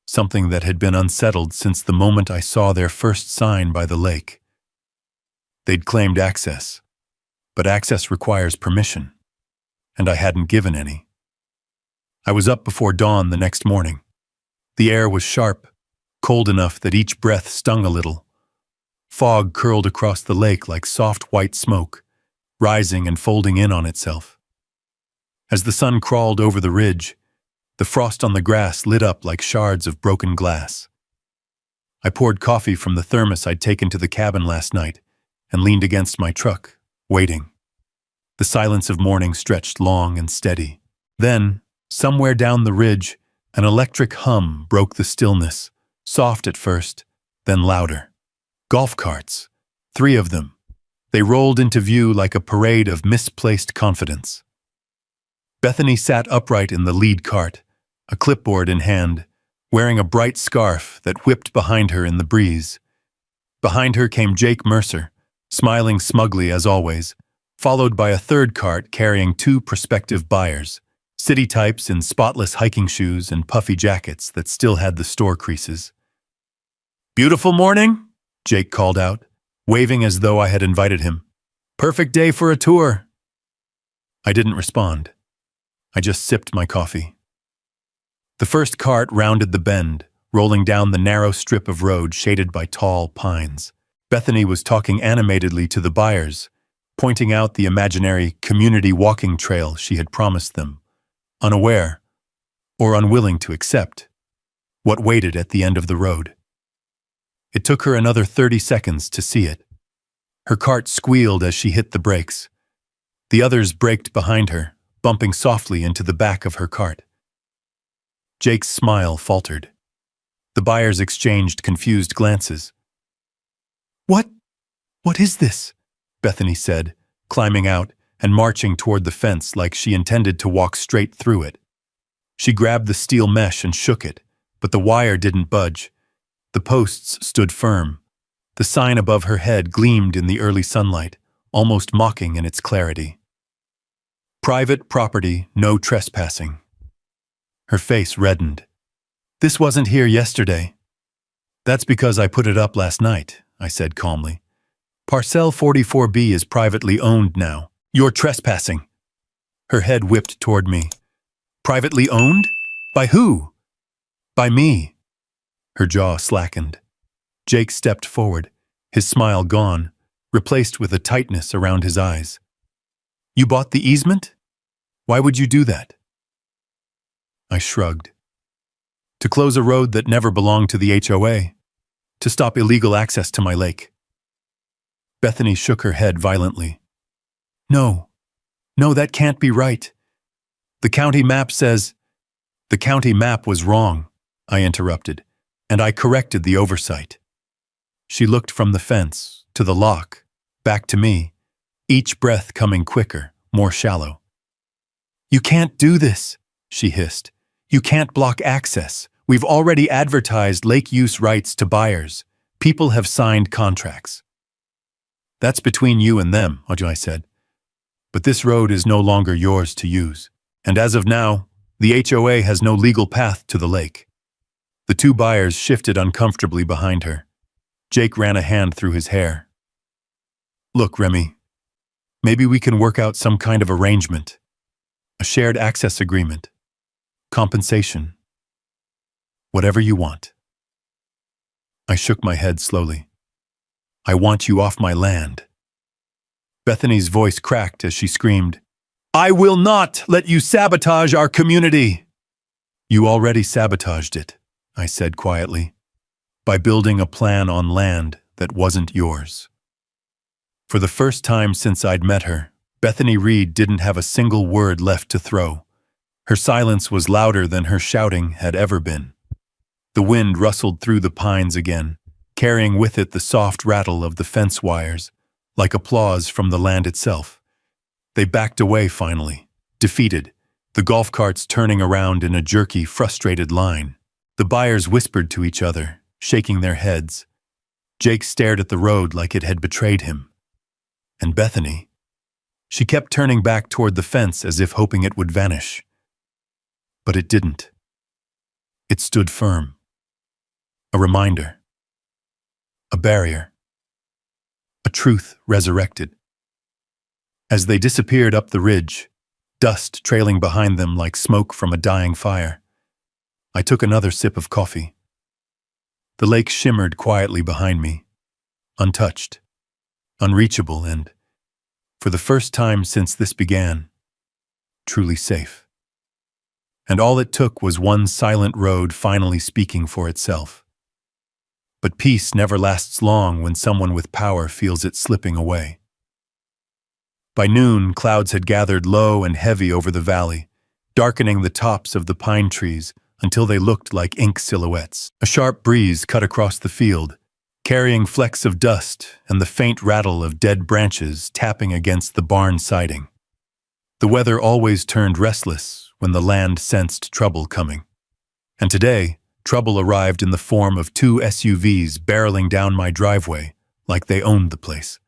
Something that had been unsettled since the moment I saw their first sign by the lake. They'd claimed access, but access requires permission, and I hadn't given any. I was up before dawn the next morning. The air was sharp, cold enough that each breath stung a little. Fog curled across the lake like soft white smoke, rising and folding in on itself. As the sun crawled over the ridge, the frost on the grass lit up like shards of broken glass. I poured coffee from the thermos I'd taken to the cabin last night and leaned against my truck, waiting. The silence of morning stretched long and steady. Then, somewhere down the ridge, an electric hum broke the stillness, soft at first, then louder. Golf carts, 3 of them. They rolled into view like a parade of misplaced confidence. Bethany sat upright in the lead cart, a clipboard in hand, wearing a bright scarf that whipped behind her in the breeze. Behind her came Jake Mercer, smiling smugly as always, followed by a third cart carrying 2 prospective buyers, city types in spotless hiking shoes and puffy jackets that still had the store creases. "Beautiful morning?" Jake called out, waving as though I had invited him. "Perfect day for a tour." I didn't respond. I just sipped my coffee. The first cart rounded the bend, rolling down the narrow strip of road shaded by tall pines. Bethany was talking animatedly to the buyers, pointing out the imaginary community walking trail she had promised them, unaware, or unwilling to accept, what waited at the end of the road. It took her another 30 seconds to see it. Her cart squealed as she hit the brakes. The others braked behind her, bumping softly into the back of her cart. Jake's smile faltered. The buyers exchanged confused glances. What is this?" Bethany said, climbing out and marching toward the fence like she intended to walk straight through it. She grabbed the steel mesh and shook it, but the wire didn't budge. The posts stood firm. The sign above her head gleamed in the early sunlight, almost mocking in its clarity. "Private property, no trespassing." Her face reddened. "This wasn't here yesterday." "That's because I put it up last night," I said calmly. "Parcel 44B is privately owned now. You're trespassing." Her head whipped toward me. "Privately owned? By who?" "By me." Her jaw slackened. Jake stepped forward, his smile gone, replaced with a tightness around his eyes. "You bought the easement? Why would you do that?" I shrugged. "To close a road that never belonged to the HOA. To stop illegal access to my lake." Bethany shook her head violently. No, that can't be right. The county map says—" "The county map was wrong," I interrupted, "and I corrected the oversight." She looked from the fence, to the lock, back to me, each breath coming quicker, more shallow. "You can't do this," she hissed. "You can't block access. We've already advertised lake use rights to buyers. People have signed contracts." "That's between you and them," I said. "But this road is no longer yours to use. And as of now, the HOA has no legal path to the lake." The two buyers shifted uncomfortably behind her. Jake ran a hand through his hair. "Look, Remy, maybe we can work out some kind of arrangement. A shared access agreement. Compensation. Whatever you want." I shook my head slowly. "I want you off my land." Bethany's voice cracked as she screamed, "I will not let you sabotage our community!" "You already sabotaged it," I said quietly, "by building a plan on land that wasn't yours." For the first time since I'd met her, Bethany Reed didn't have a single word left to throw. Her silence was louder than her shouting had ever been. The wind rustled through the pines again, carrying with it the soft rattle of the fence wires, like applause from the land itself. They backed away finally, defeated, the golf carts turning around in a jerky, frustrated line. The buyers whispered to each other, shaking their heads. Jake stared at the road like it had betrayed him. And Bethany, she kept turning back toward the fence as if hoping it would vanish. But it didn't. It stood firm. A reminder. A barrier. A truth resurrected. As they disappeared up the ridge, dust trailing behind them like smoke from a dying fire, I took another sip of coffee. The lake shimmered quietly behind me, untouched, unreachable, and, for the first time since this began, truly safe. And all it took was one silent road finally speaking for itself. But peace never lasts long when someone with power feels it slipping away. By noon, clouds had gathered low and heavy over the valley, darkening the tops of the pine trees until they looked like ink silhouettes. A sharp breeze cut across the field, carrying flecks of dust and the faint rattle of dead branches tapping against the barn siding. The weather always turned restless when the land sensed trouble coming. And today, trouble arrived in the form of two SUVs barreling down my driveway like they owned the place.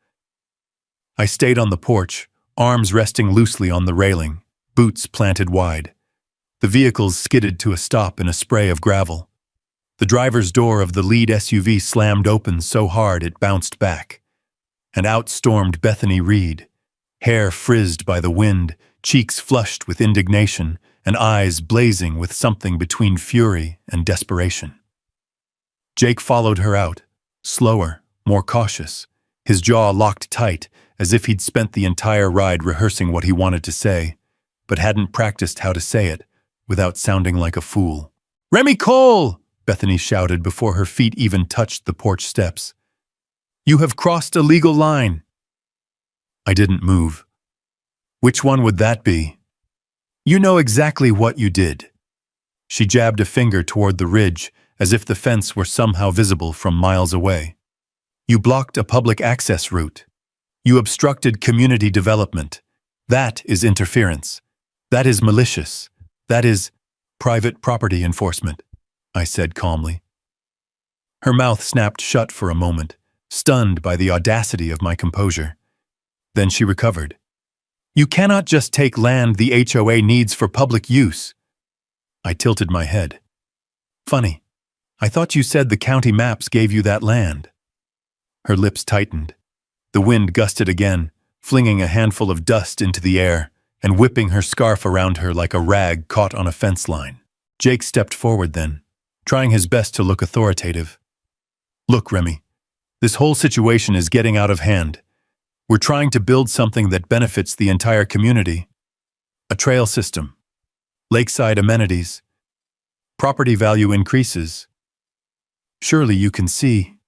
I stayed on the porch, arms resting loosely on the railing, boots planted wide. The vehicles skidded to a stop in a spray of gravel. The driver's door of the lead SUV slammed open so hard it bounced back. And out stormed Bethany Reed, hair frizzed by the wind, cheeks flushed with indignation, and eyes blazing with something between fury and desperation. Jake followed her out, slower, more cautious, his jaw locked tight, as if he'd spent the entire ride rehearsing what he wanted to say, but hadn't practiced how to say it without sounding like a fool. "Remy Cole!" Bethany shouted before her feet even touched the porch steps. "You have crossed a legal line." I didn't move. "Which one would that be?" You know exactly what you did. She jabbed a finger toward the ridge, as if the fence were somehow visible from miles away. You blocked a public access route. You obstructed community development. That is interference. That is malicious. That is private property enforcement, I said calmly. Her mouth snapped shut for a moment, stunned by the audacity of my composure. Then she recovered. You cannot just take land the HOA needs for public use. I tilted my head. Funny, I thought you said the county maps gave you that land. Her lips tightened. The wind gusted again, flinging a handful of dust into the air and whipping her scarf around her like a rag caught on a fence line. Jake stepped forward then, trying his best to look authoritative. Look, Remy, this whole situation is getting out of hand. We're trying to build something that benefits the entire community. A trail system, lakeside amenities, property value increases. Surely you can see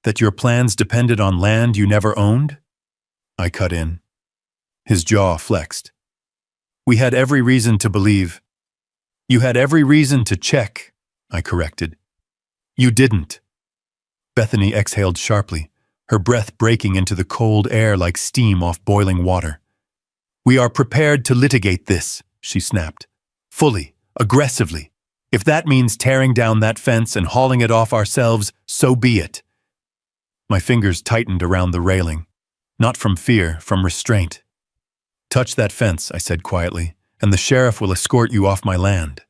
that your plans depended on land you never owned? I cut in. His jaw flexed. We had every reason to believe. You had every reason to check, I corrected. You didn't. Bethany exhaled sharply, her breath breaking into the cold air like steam off boiling water. We are prepared to litigate this, she snapped. Fully, aggressively. If that means tearing down that fence and hauling it off ourselves, so be it. My fingers tightened around the railing. Not from fear, from restraint. Touch that fence, I said quietly, and the sheriff will escort you off my land.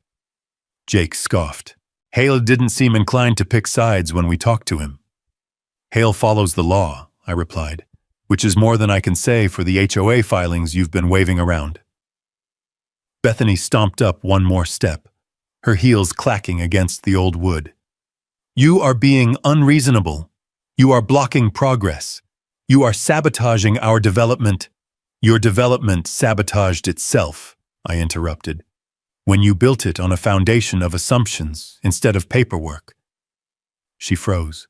Jake scoffed. Hale didn't seem inclined to pick sides when we talked to him. Hale follows the law, I replied, which is more than I can say for the HOA filings you've been waving around. Bethany stomped up one more step, her heels clacking against the old wood. You are being unreasonable. You are blocking progress. You are sabotaging our development. Your development sabotaged itself, I interrupted, when you built it on a foundation of assumptions instead of paperwork. She froze.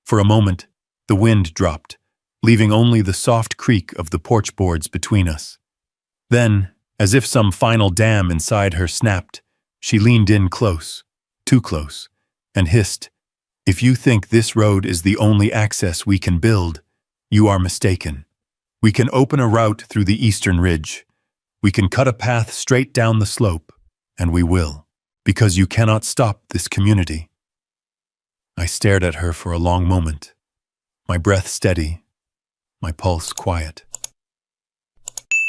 For a moment, the wind dropped, leaving only the soft creak of the porch boards between us. Then, as if some final dam inside her snapped, she leaned in close, too close, and hissed, If you think this road is the only access we can build, you are mistaken. We can open a route through the eastern ridge. We can cut a path straight down the slope, and we will, because you cannot stop this community. I stared at her for a long moment, my breath steady, my pulse quiet.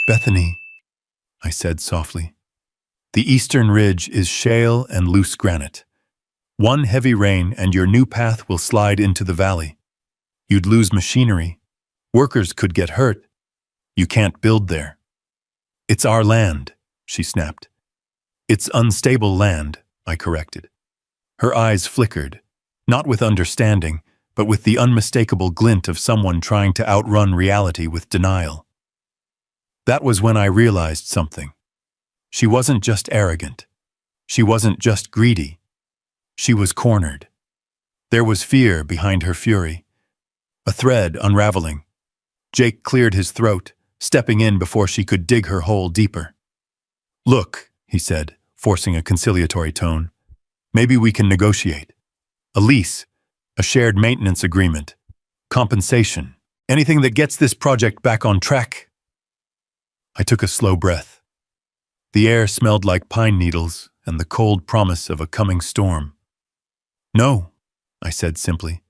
Bethany, I said softly, the eastern ridge is shale and loose granite. One heavy rain and your new path will slide into the valley. You'd lose machinery. Workers could get hurt. You can't build there. It's our land, she snapped. It's unstable land, I corrected. Her eyes flickered, not with understanding, but with the unmistakable glint of someone trying to outrun reality with denial. That was when I realized something. She wasn't just arrogant. She wasn't just greedy. She was cornered. There was fear behind her fury. A thread unraveling. Jake cleared his throat, stepping in before she could dig her hole deeper. Look, he said, forcing a conciliatory tone. Maybe we can negotiate. A lease, a shared maintenance agreement, compensation, anything that gets this project back on track. I took a slow breath. The air smelled like pine needles and the cold promise of a coming storm. No, I said simply.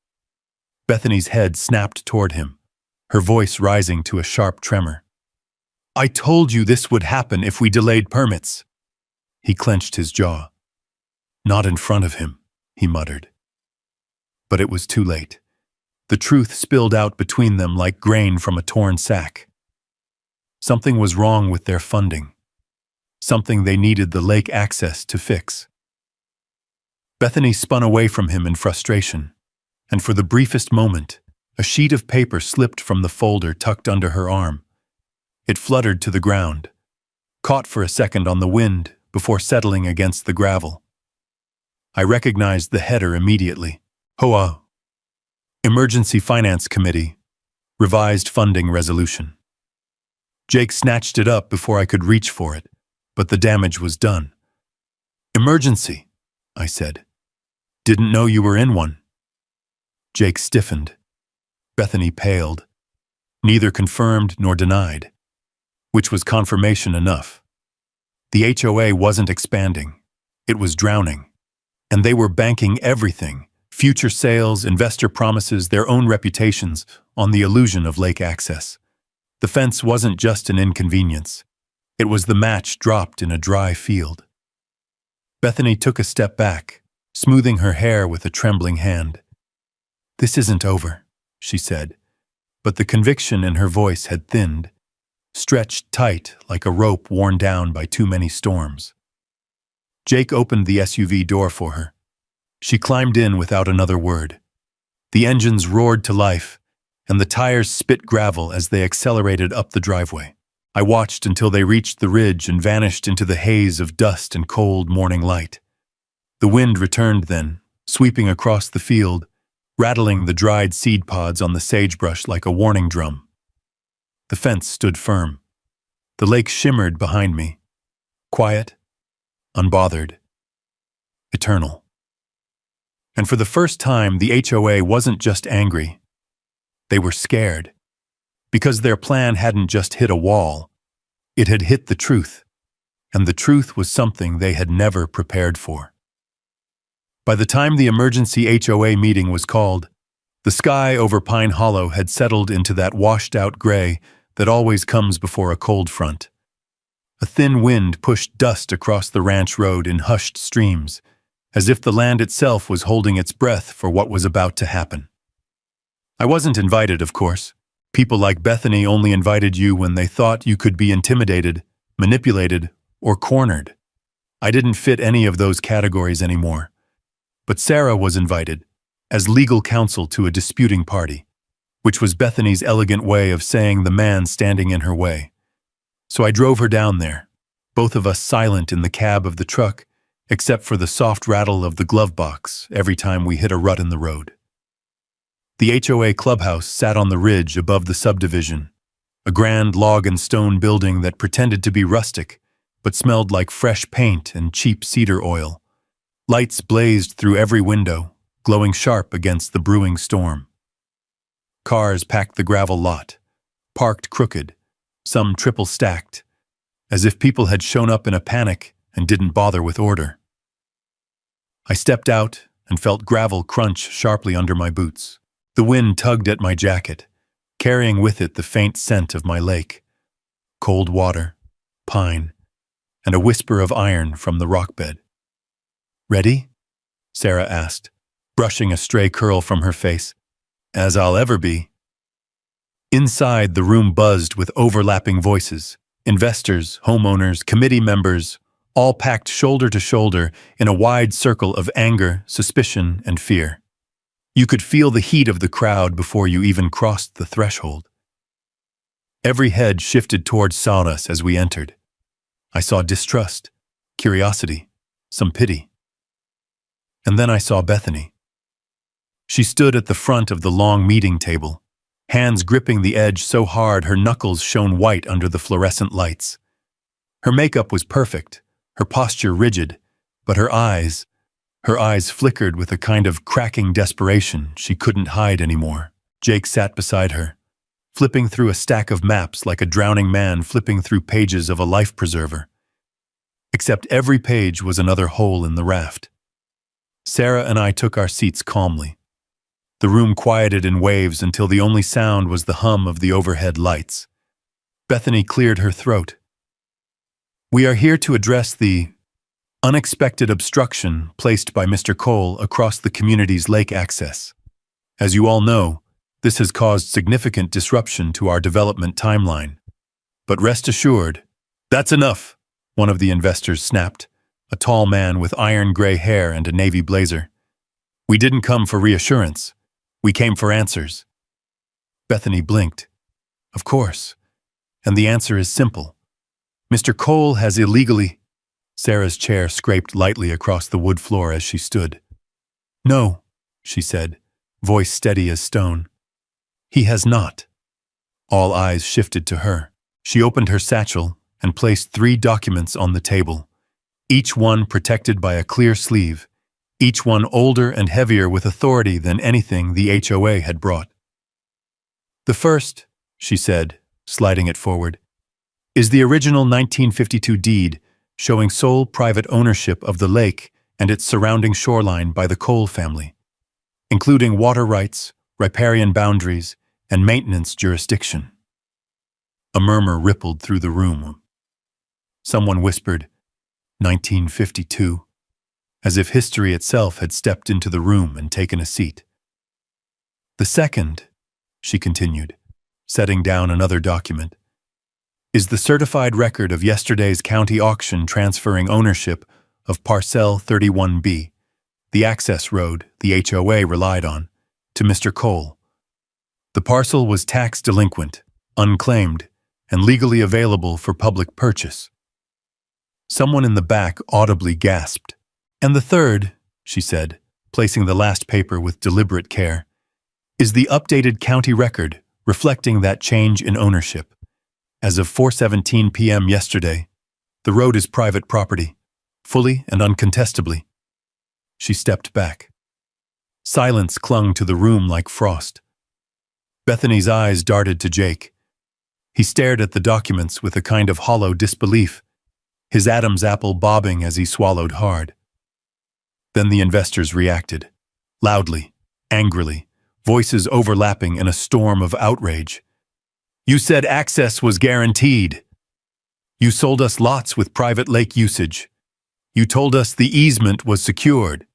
Bethany's head snapped toward him, her voice rising to a sharp tremor. I told you this would happen if we delayed permits. He clenched his jaw. Not in front of him, he muttered. But it was too late. The truth spilled out between them like grain from a torn sack. Something was wrong with their funding. Something they needed the lake access to fix. Bethany spun away from him in frustration, and for the briefest moment, a sheet of paper slipped from the folder tucked under her arm. It fluttered to the ground, caught for a second on the wind before settling against the gravel. I recognized the header immediately. HOA, Emergency Finance Committee, Revised Funding Resolution. Jake snatched it up before I could reach for it, but the damage was done. "Emergency," I said. "Didn't know you were in one." Jake stiffened. Bethany paled. Neither confirmed nor denied, which was confirmation enough. The HOA wasn't expanding. It was drowning. And they were banking everything, future sales, investor promises, their own reputations, on the illusion of lake access. The fence wasn't just an inconvenience. It was the match dropped in a dry field. Bethany took a step back, smoothing her hair with a trembling hand. "This isn't over," she said, but the conviction in her voice had thinned, stretched tight like a rope worn down by too many storms. Jake opened the SUV door for her. She climbed in without another word. The engines roared to life, and the tires spit gravel as they accelerated up the driveway. I watched until they reached the ridge and vanished into the haze of dust and cold morning light. The wind returned then, sweeping across the field, rattling the dried seed pods on the sagebrush like a warning drum. The fence stood firm. The lake shimmered behind me, quiet, unbothered, eternal. And for the first time, the HOA wasn't just angry. They were scared. Because their plan hadn't just hit a wall, it had hit the truth. And the truth was something they had never prepared for. By the time the emergency HOA meeting was called, the sky over Pine Hollow had settled into that washed-out gray that always comes before a cold front. A thin wind pushed dust across the ranch road in hushed streams, as if the land itself was holding its breath for what was about to happen. I wasn't invited, of course. People like Bethany only invited you when they thought you could be intimidated, manipulated, or cornered. I didn't fit any of those categories anymore. But Sarah was invited, as legal counsel to a disputing party, which was Bethany's elegant way of saying the man standing in her way. So I drove her down there, both of us silent in the cab of the truck, except for the soft rattle of the glove box every time we hit a rut in the road. The HOA clubhouse sat on the ridge above the subdivision, a grand log and stone building that pretended to be rustic, but smelled like fresh paint and cheap cedar oil. Lights blazed through every window, glowing sharp against the brewing storm. Cars packed the gravel lot, parked crooked, some triple-stacked, as if people had shown up in a panic and didn't bother with order. I stepped out and felt gravel crunch sharply under my boots. The wind tugged at my jacket, carrying with it the faint scent of my lake. Cold water, pine, and a whisper of iron from the rock bed. "Ready?" Sarah asked, brushing a stray curl from her face. "As I'll ever be." Inside, the room buzzed with overlapping voices. Investors, homeowners, committee members, all packed shoulder to shoulder in a wide circle of anger, suspicion, and fear. You could feel the heat of the crowd before you even crossed the threshold. Every head shifted towards us as we entered. I saw distrust, curiosity, some pity. And then I saw Bethany. She stood at the front of the long meeting table, hands gripping the edge so hard her knuckles shone white under the fluorescent lights. Her makeup was perfect, her posture rigid, but her eyes flickered with a kind of cracking desperation she couldn't hide anymore. Jake sat beside her, flipping through a stack of maps like a drowning man flipping through pages of a life preserver. Except every page was another hole in the raft. Sarah and I took our seats calmly. The room quieted in waves until the only sound was the hum of the overhead lights. Bethany cleared her throat. "We are here to address the unexpected obstruction placed by Mr. Cole across the community's lake access. As you all know, this has caused significant disruption to our development timeline. But rest assured, that's enough," one of the investors snapped, a tall man with iron gray hair and a navy blazer. "We didn't come for reassurance. We came for answers." Bethany blinked. "Of course. And the answer is simple. Mr. Cole has illegally—" Sarah's chair scraped lightly across the wood floor as she stood. "No," she said, voice steady as stone. "He has not." All eyes shifted to her. She opened her satchel and placed 3 documents on the table, each one protected by a clear sleeve, each one older and heavier with authority than anything the HOA had brought. "The first," she said, sliding it forward, "is the original 1952 deed showing sole private ownership of the lake and its surrounding shoreline by the Cole family, including water rights, riparian boundaries, and maintenance jurisdiction." A murmur rippled through the room. Someone whispered, "1952," as if history itself had stepped into the room and taken a seat. "The second," she continued, setting down another document, "is the certified record of yesterday's county auction transferring ownership of Parcel 31B, the access road the HOA relied on, to Mr. Cole. The parcel was tax delinquent, unclaimed, and legally available for public purchase." Someone in the back audibly gasped. "And the third," she said, placing the last paper with deliberate care, "is the updated county record reflecting that change in ownership. As of 4:17 p.m. yesterday, the road is private property, fully and uncontestably." She stepped back. Silence clung to the room like frost. Bethany's eyes darted to Jake. He stared at the documents with a kind of hollow disbelief, his Adam's apple bobbing as he swallowed hard. Then the investors reacted, loudly, angrily, voices overlapping in a storm of outrage. "You said access was guaranteed. You sold us lots with private lake usage. You told us the easement was secured."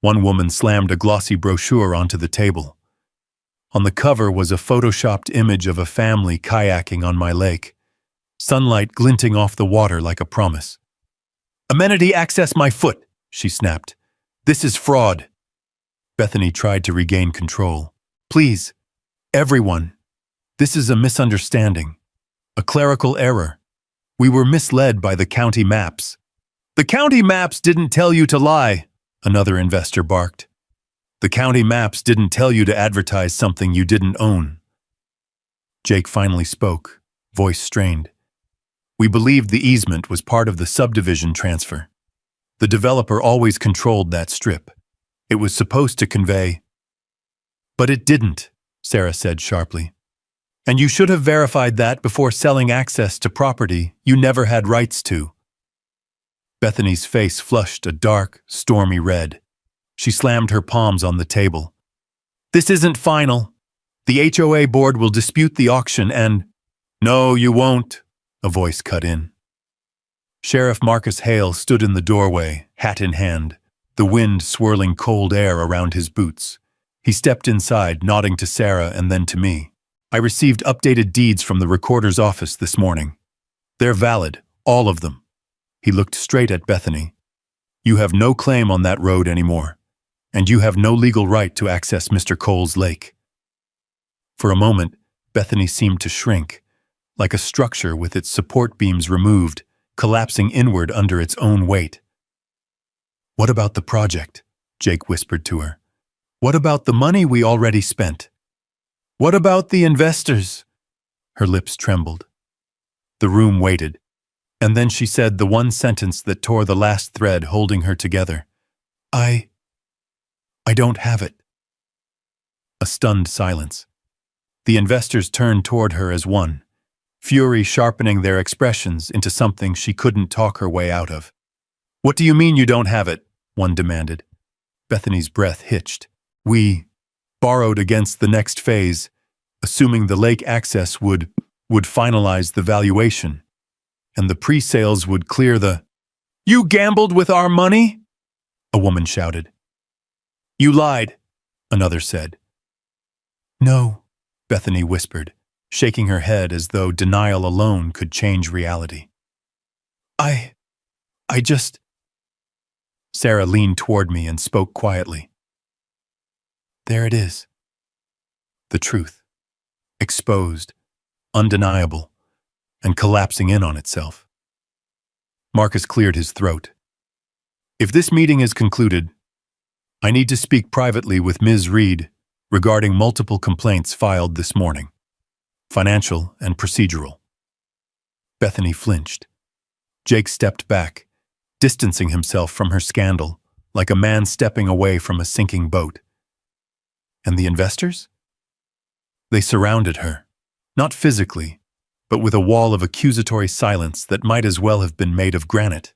One woman slammed a glossy brochure onto the table. On the cover was a photoshopped image of a family kayaking on my lake, sunlight glinting off the water like a promise. "Amenity access my foot," she snapped. "This is fraud." Bethany tried to regain control. "Please, everyone, this is a misunderstanding, a clerical error. We were misled by the county maps." "The county maps didn't tell you to lie," another investor barked. "The county maps didn't tell you to advertise something you didn't own." Jake finally spoke, voice strained. "We believed the easement was part of the subdivision transfer. The developer always controlled that strip. It was supposed to convey—" "But it didn't," Sarah said sharply. "And you should have verified that before selling access to property you never had rights to." Bethany's face flushed a dark, stormy red. She slammed her palms on the table. "This isn't final. The HOA board will dispute the auction and—" "No, you won't," a voice cut in. Sheriff Marcus Hale stood in the doorway, hat in hand, the wind swirling cold air around his boots. He stepped inside, nodding to Sarah and then to me. "I received updated deeds from the recorder's office this morning. They're valid, all of them." He looked straight at Bethany. "You have no claim on that road anymore, and you have no legal right to access Mr. Cole's lake." For a moment, Bethany seemed to shrink, like a structure with its support beams removed, collapsing inward under its own weight. "What about the project?" Jake whispered to her. "What about the money we already spent? What about the investors?" Her lips trembled. The room waited, and then she said the one sentence that tore the last thread holding her together. I don't have it." A stunned silence. The investors turned toward her as one, fury sharpening their expressions into something she couldn't talk her way out of. "What do you mean you don't have it?" one demanded. Bethany's breath hitched. "We borrowed against the next phase, assuming the lake access would finalize the valuation, and the pre-sales would clear the—" "You gambled with our money?" a woman shouted. "You lied," another said. "No," Bethany whispered, shaking her head as though denial alone could change reality. I just—" Sarah leaned toward me and spoke quietly. "There it is. The truth. Exposed, undeniable, and collapsing in on itself." Marcus cleared his throat. "If this meeting is concluded, I need to speak privately with Ms. Reed regarding multiple complaints filed this morning, financial and procedural." Bethany flinched. Jake stepped back, distancing himself from her scandal, like a man stepping away from a sinking boat. And the investors? They surrounded her, not physically, but with a wall of accusatory silence that might as well have been made of granite.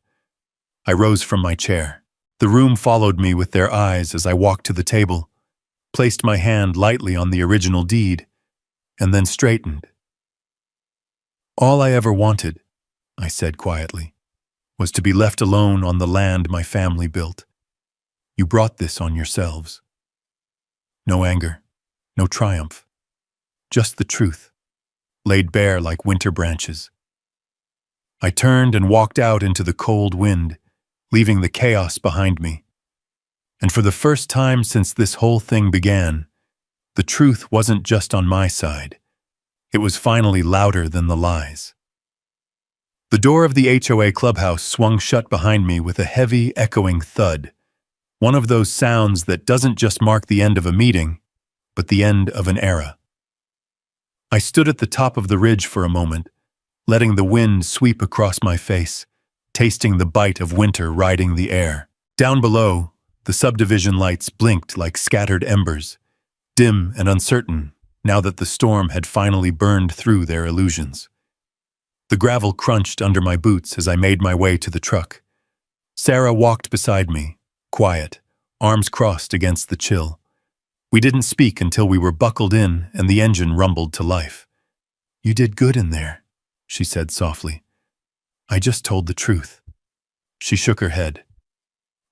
I rose from my chair. The room followed me with their eyes as I walked to the table, placed my hand lightly on the original deed, and then straightened. All I ever wanted, I said quietly, was to be left alone on the land my family built. You brought this on yourselves. No anger, no triumph, just the truth, laid bare like winter branches. I turned and walked out into the cold wind, leaving the chaos behind me. And for the first time since this whole thing began, the truth wasn't just on my side. It was finally louder than the lies. The door of the HOA clubhouse swung shut behind me with a heavy, echoing thud, one of those sounds that doesn't just mark the end of a meeting, but the end of an era. I stood at the top of the ridge for a moment, letting the wind sweep across my face, tasting the bite of winter riding the air. Down below, the subdivision lights blinked like scattered embers, dim and uncertain now that the storm had finally burned through their illusions. The gravel crunched under my boots as I made my way to the truck. Sarah walked beside me, quiet, arms crossed against the chill. We didn't speak until we were buckled in and the engine rumbled to life. "You did good in there," she said softly. "I just told the truth." She shook her head.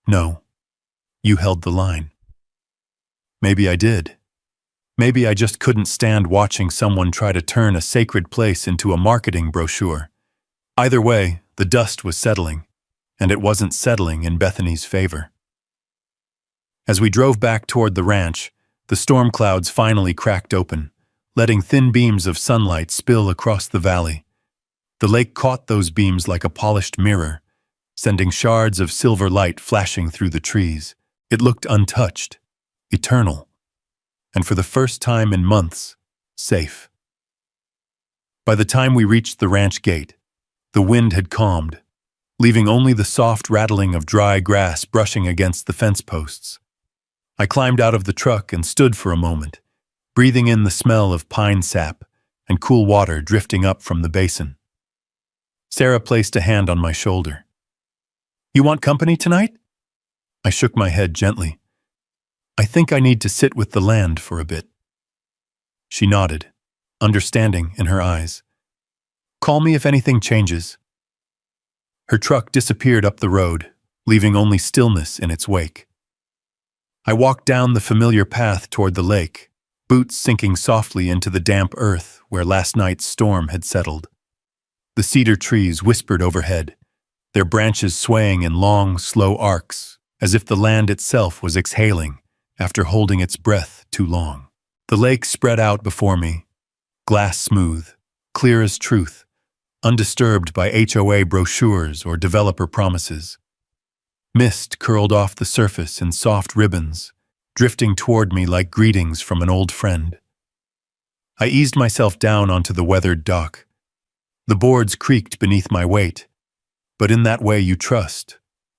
"No, you held the line." Maybe I did. Maybe I just couldn't stand watching someone try to turn a sacred place into a marketing brochure. Either way, the dust was settling, and it wasn't settling in Bethany's favor. As we drove back toward the ranch, the storm clouds finally cracked open, letting thin beams of sunlight spill across the valley. The lake caught those beams like a polished mirror, sending shards of silver light flashing through the trees. It looked untouched, eternal, and for the first time in months, safe. By the time we reached the ranch gate, the wind had calmed, leaving only the soft rattling of dry grass brushing against the fence posts. I climbed out of the truck and stood for a moment, breathing in the smell of pine sap and cool water drifting up from the basin. Sarah placed a hand on my shoulder. "You want company tonight?" I shook my head gently. "I think I need to sit with the land for a bit." She nodded, understanding in her eyes. "Call me if anything changes." Her truck disappeared up the road, leaving only stillness in its wake. I walked down the familiar path toward the lake, boots sinking softly into the damp earth where last night's storm had settled. The cedar trees whispered overhead, their branches swaying in long, slow arcs, as if the land itself was exhaling after holding its breath too long. The lake spread out before me, glass smooth, clear as truth, undisturbed by HOA brochures or developer promises. Mist curled off the surface in soft ribbons, drifting toward me like greetings from an old friend. I eased myself down onto the weathered dock. The boards creaked beneath my weight, but in that way you trust,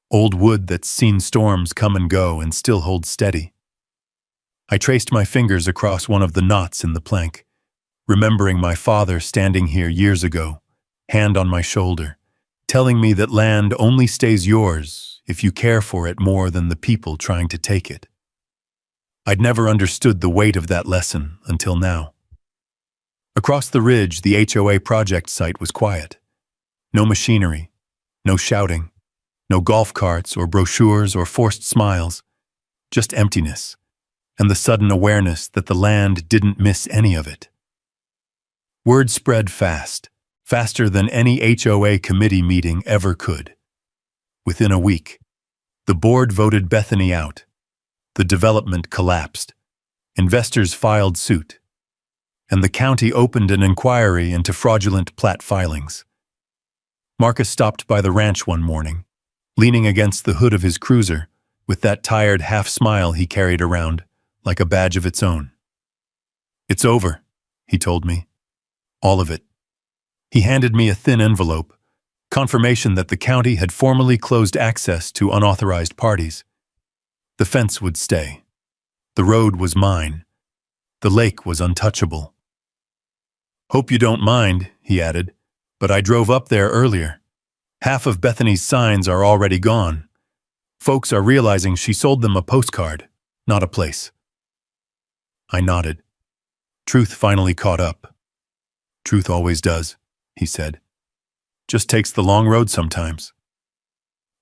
old wood that's seen storms come and go and still holds steady. I traced my fingers across one of the knots in the plank, remembering my father standing here years ago, hand on my shoulder, telling me that land only stays yours if you care for it more than the people trying to take it. I'd never understood the weight of that lesson until now. Across the ridge, the HOA project site was quiet. No machinery, no shouting, no golf carts or brochures or forced smiles, just emptiness, and the sudden awareness that the land didn't miss any of it. Word spread fast, faster than any HOA committee meeting ever could. Within a week, the board voted Bethany out. The development collapsed. Investors filed suit. And the county opened an inquiry into fraudulent plat filings. Marcus stopped by the ranch one morning, leaning against the hood of his cruiser, with that tired half-smile he carried around, like a badge of its own. "It's over," he told me. "All of it." He handed me a thin envelope, confirmation that the county had formally closed access to unauthorized parties. The fence would stay. The road was mine. The lake was untouchable. "Hope you don't mind," he added, "but I drove up there earlier. Half of Bethany's signs are already gone. Folks are realizing she sold them a postcard, not a place." I nodded. Truth finally caught up. "Truth always does," he said. "Just takes the long road sometimes."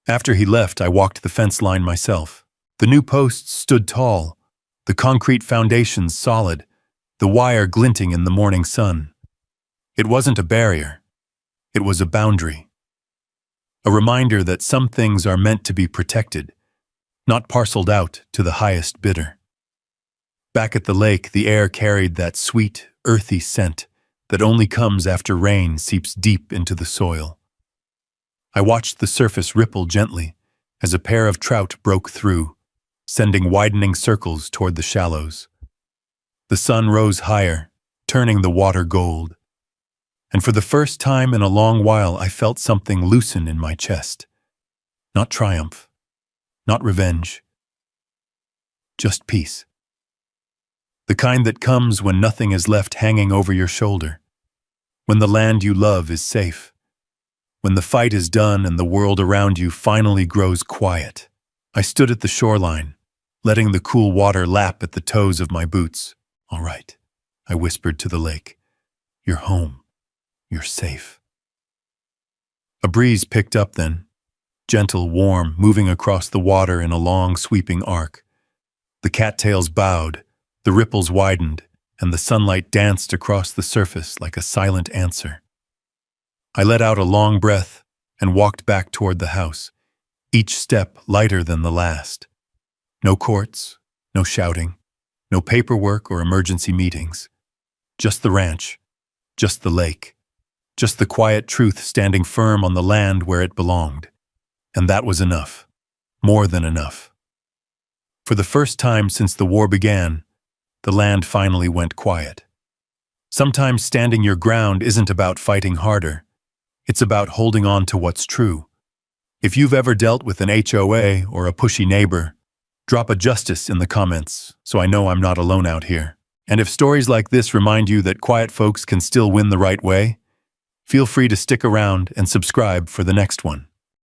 After he left, I walked the fence line myself. The new posts stood tall, the concrete foundations solid, the wire glinting in the morning sun. It wasn't a barrier. It was a boundary. A reminder that some things are meant to be protected, not parceled out to the highest bidder. Back at the lake, the air carried that sweet, earthy scent that only comes after rain seeps deep into the soil. I watched the surface ripple gently as a pair of trout broke through, sending widening circles toward the shallows. The sun rose higher, turning the water gold. And for the first time in a long while, I felt something loosen in my chest. Not triumph, not revenge, just peace. The kind that comes when nothing is left hanging over your shoulder, when the land you love is safe, when the fight is done and the world around you finally grows quiet. I stood at the shoreline, letting the cool water lap at the toes of my boots. "All right," I whispered to the lake. "You're home. You're safe." A breeze picked up then, gentle, warm, moving across the water in a long, sweeping arc. The cattails bowed, the ripples widened, and the sunlight danced across the surface like a silent answer. I let out a long breath and walked back toward the house, each step lighter than the last. No courts, no shouting, no paperwork or emergency meetings. Just the ranch, just the lake, just the quiet truth standing firm on the land where it belonged. And that was enough, more than enough. For the first time since the war began, the land finally went quiet. Sometimes standing your ground isn't about fighting harder. It's about holding on to what's true. If you've ever dealt with an HOA or a pushy neighbor, drop a justice in the comments so I know I'm not alone out here. And if stories like this remind you that quiet folks can still win the right way, feel free to stick around and subscribe for the next one.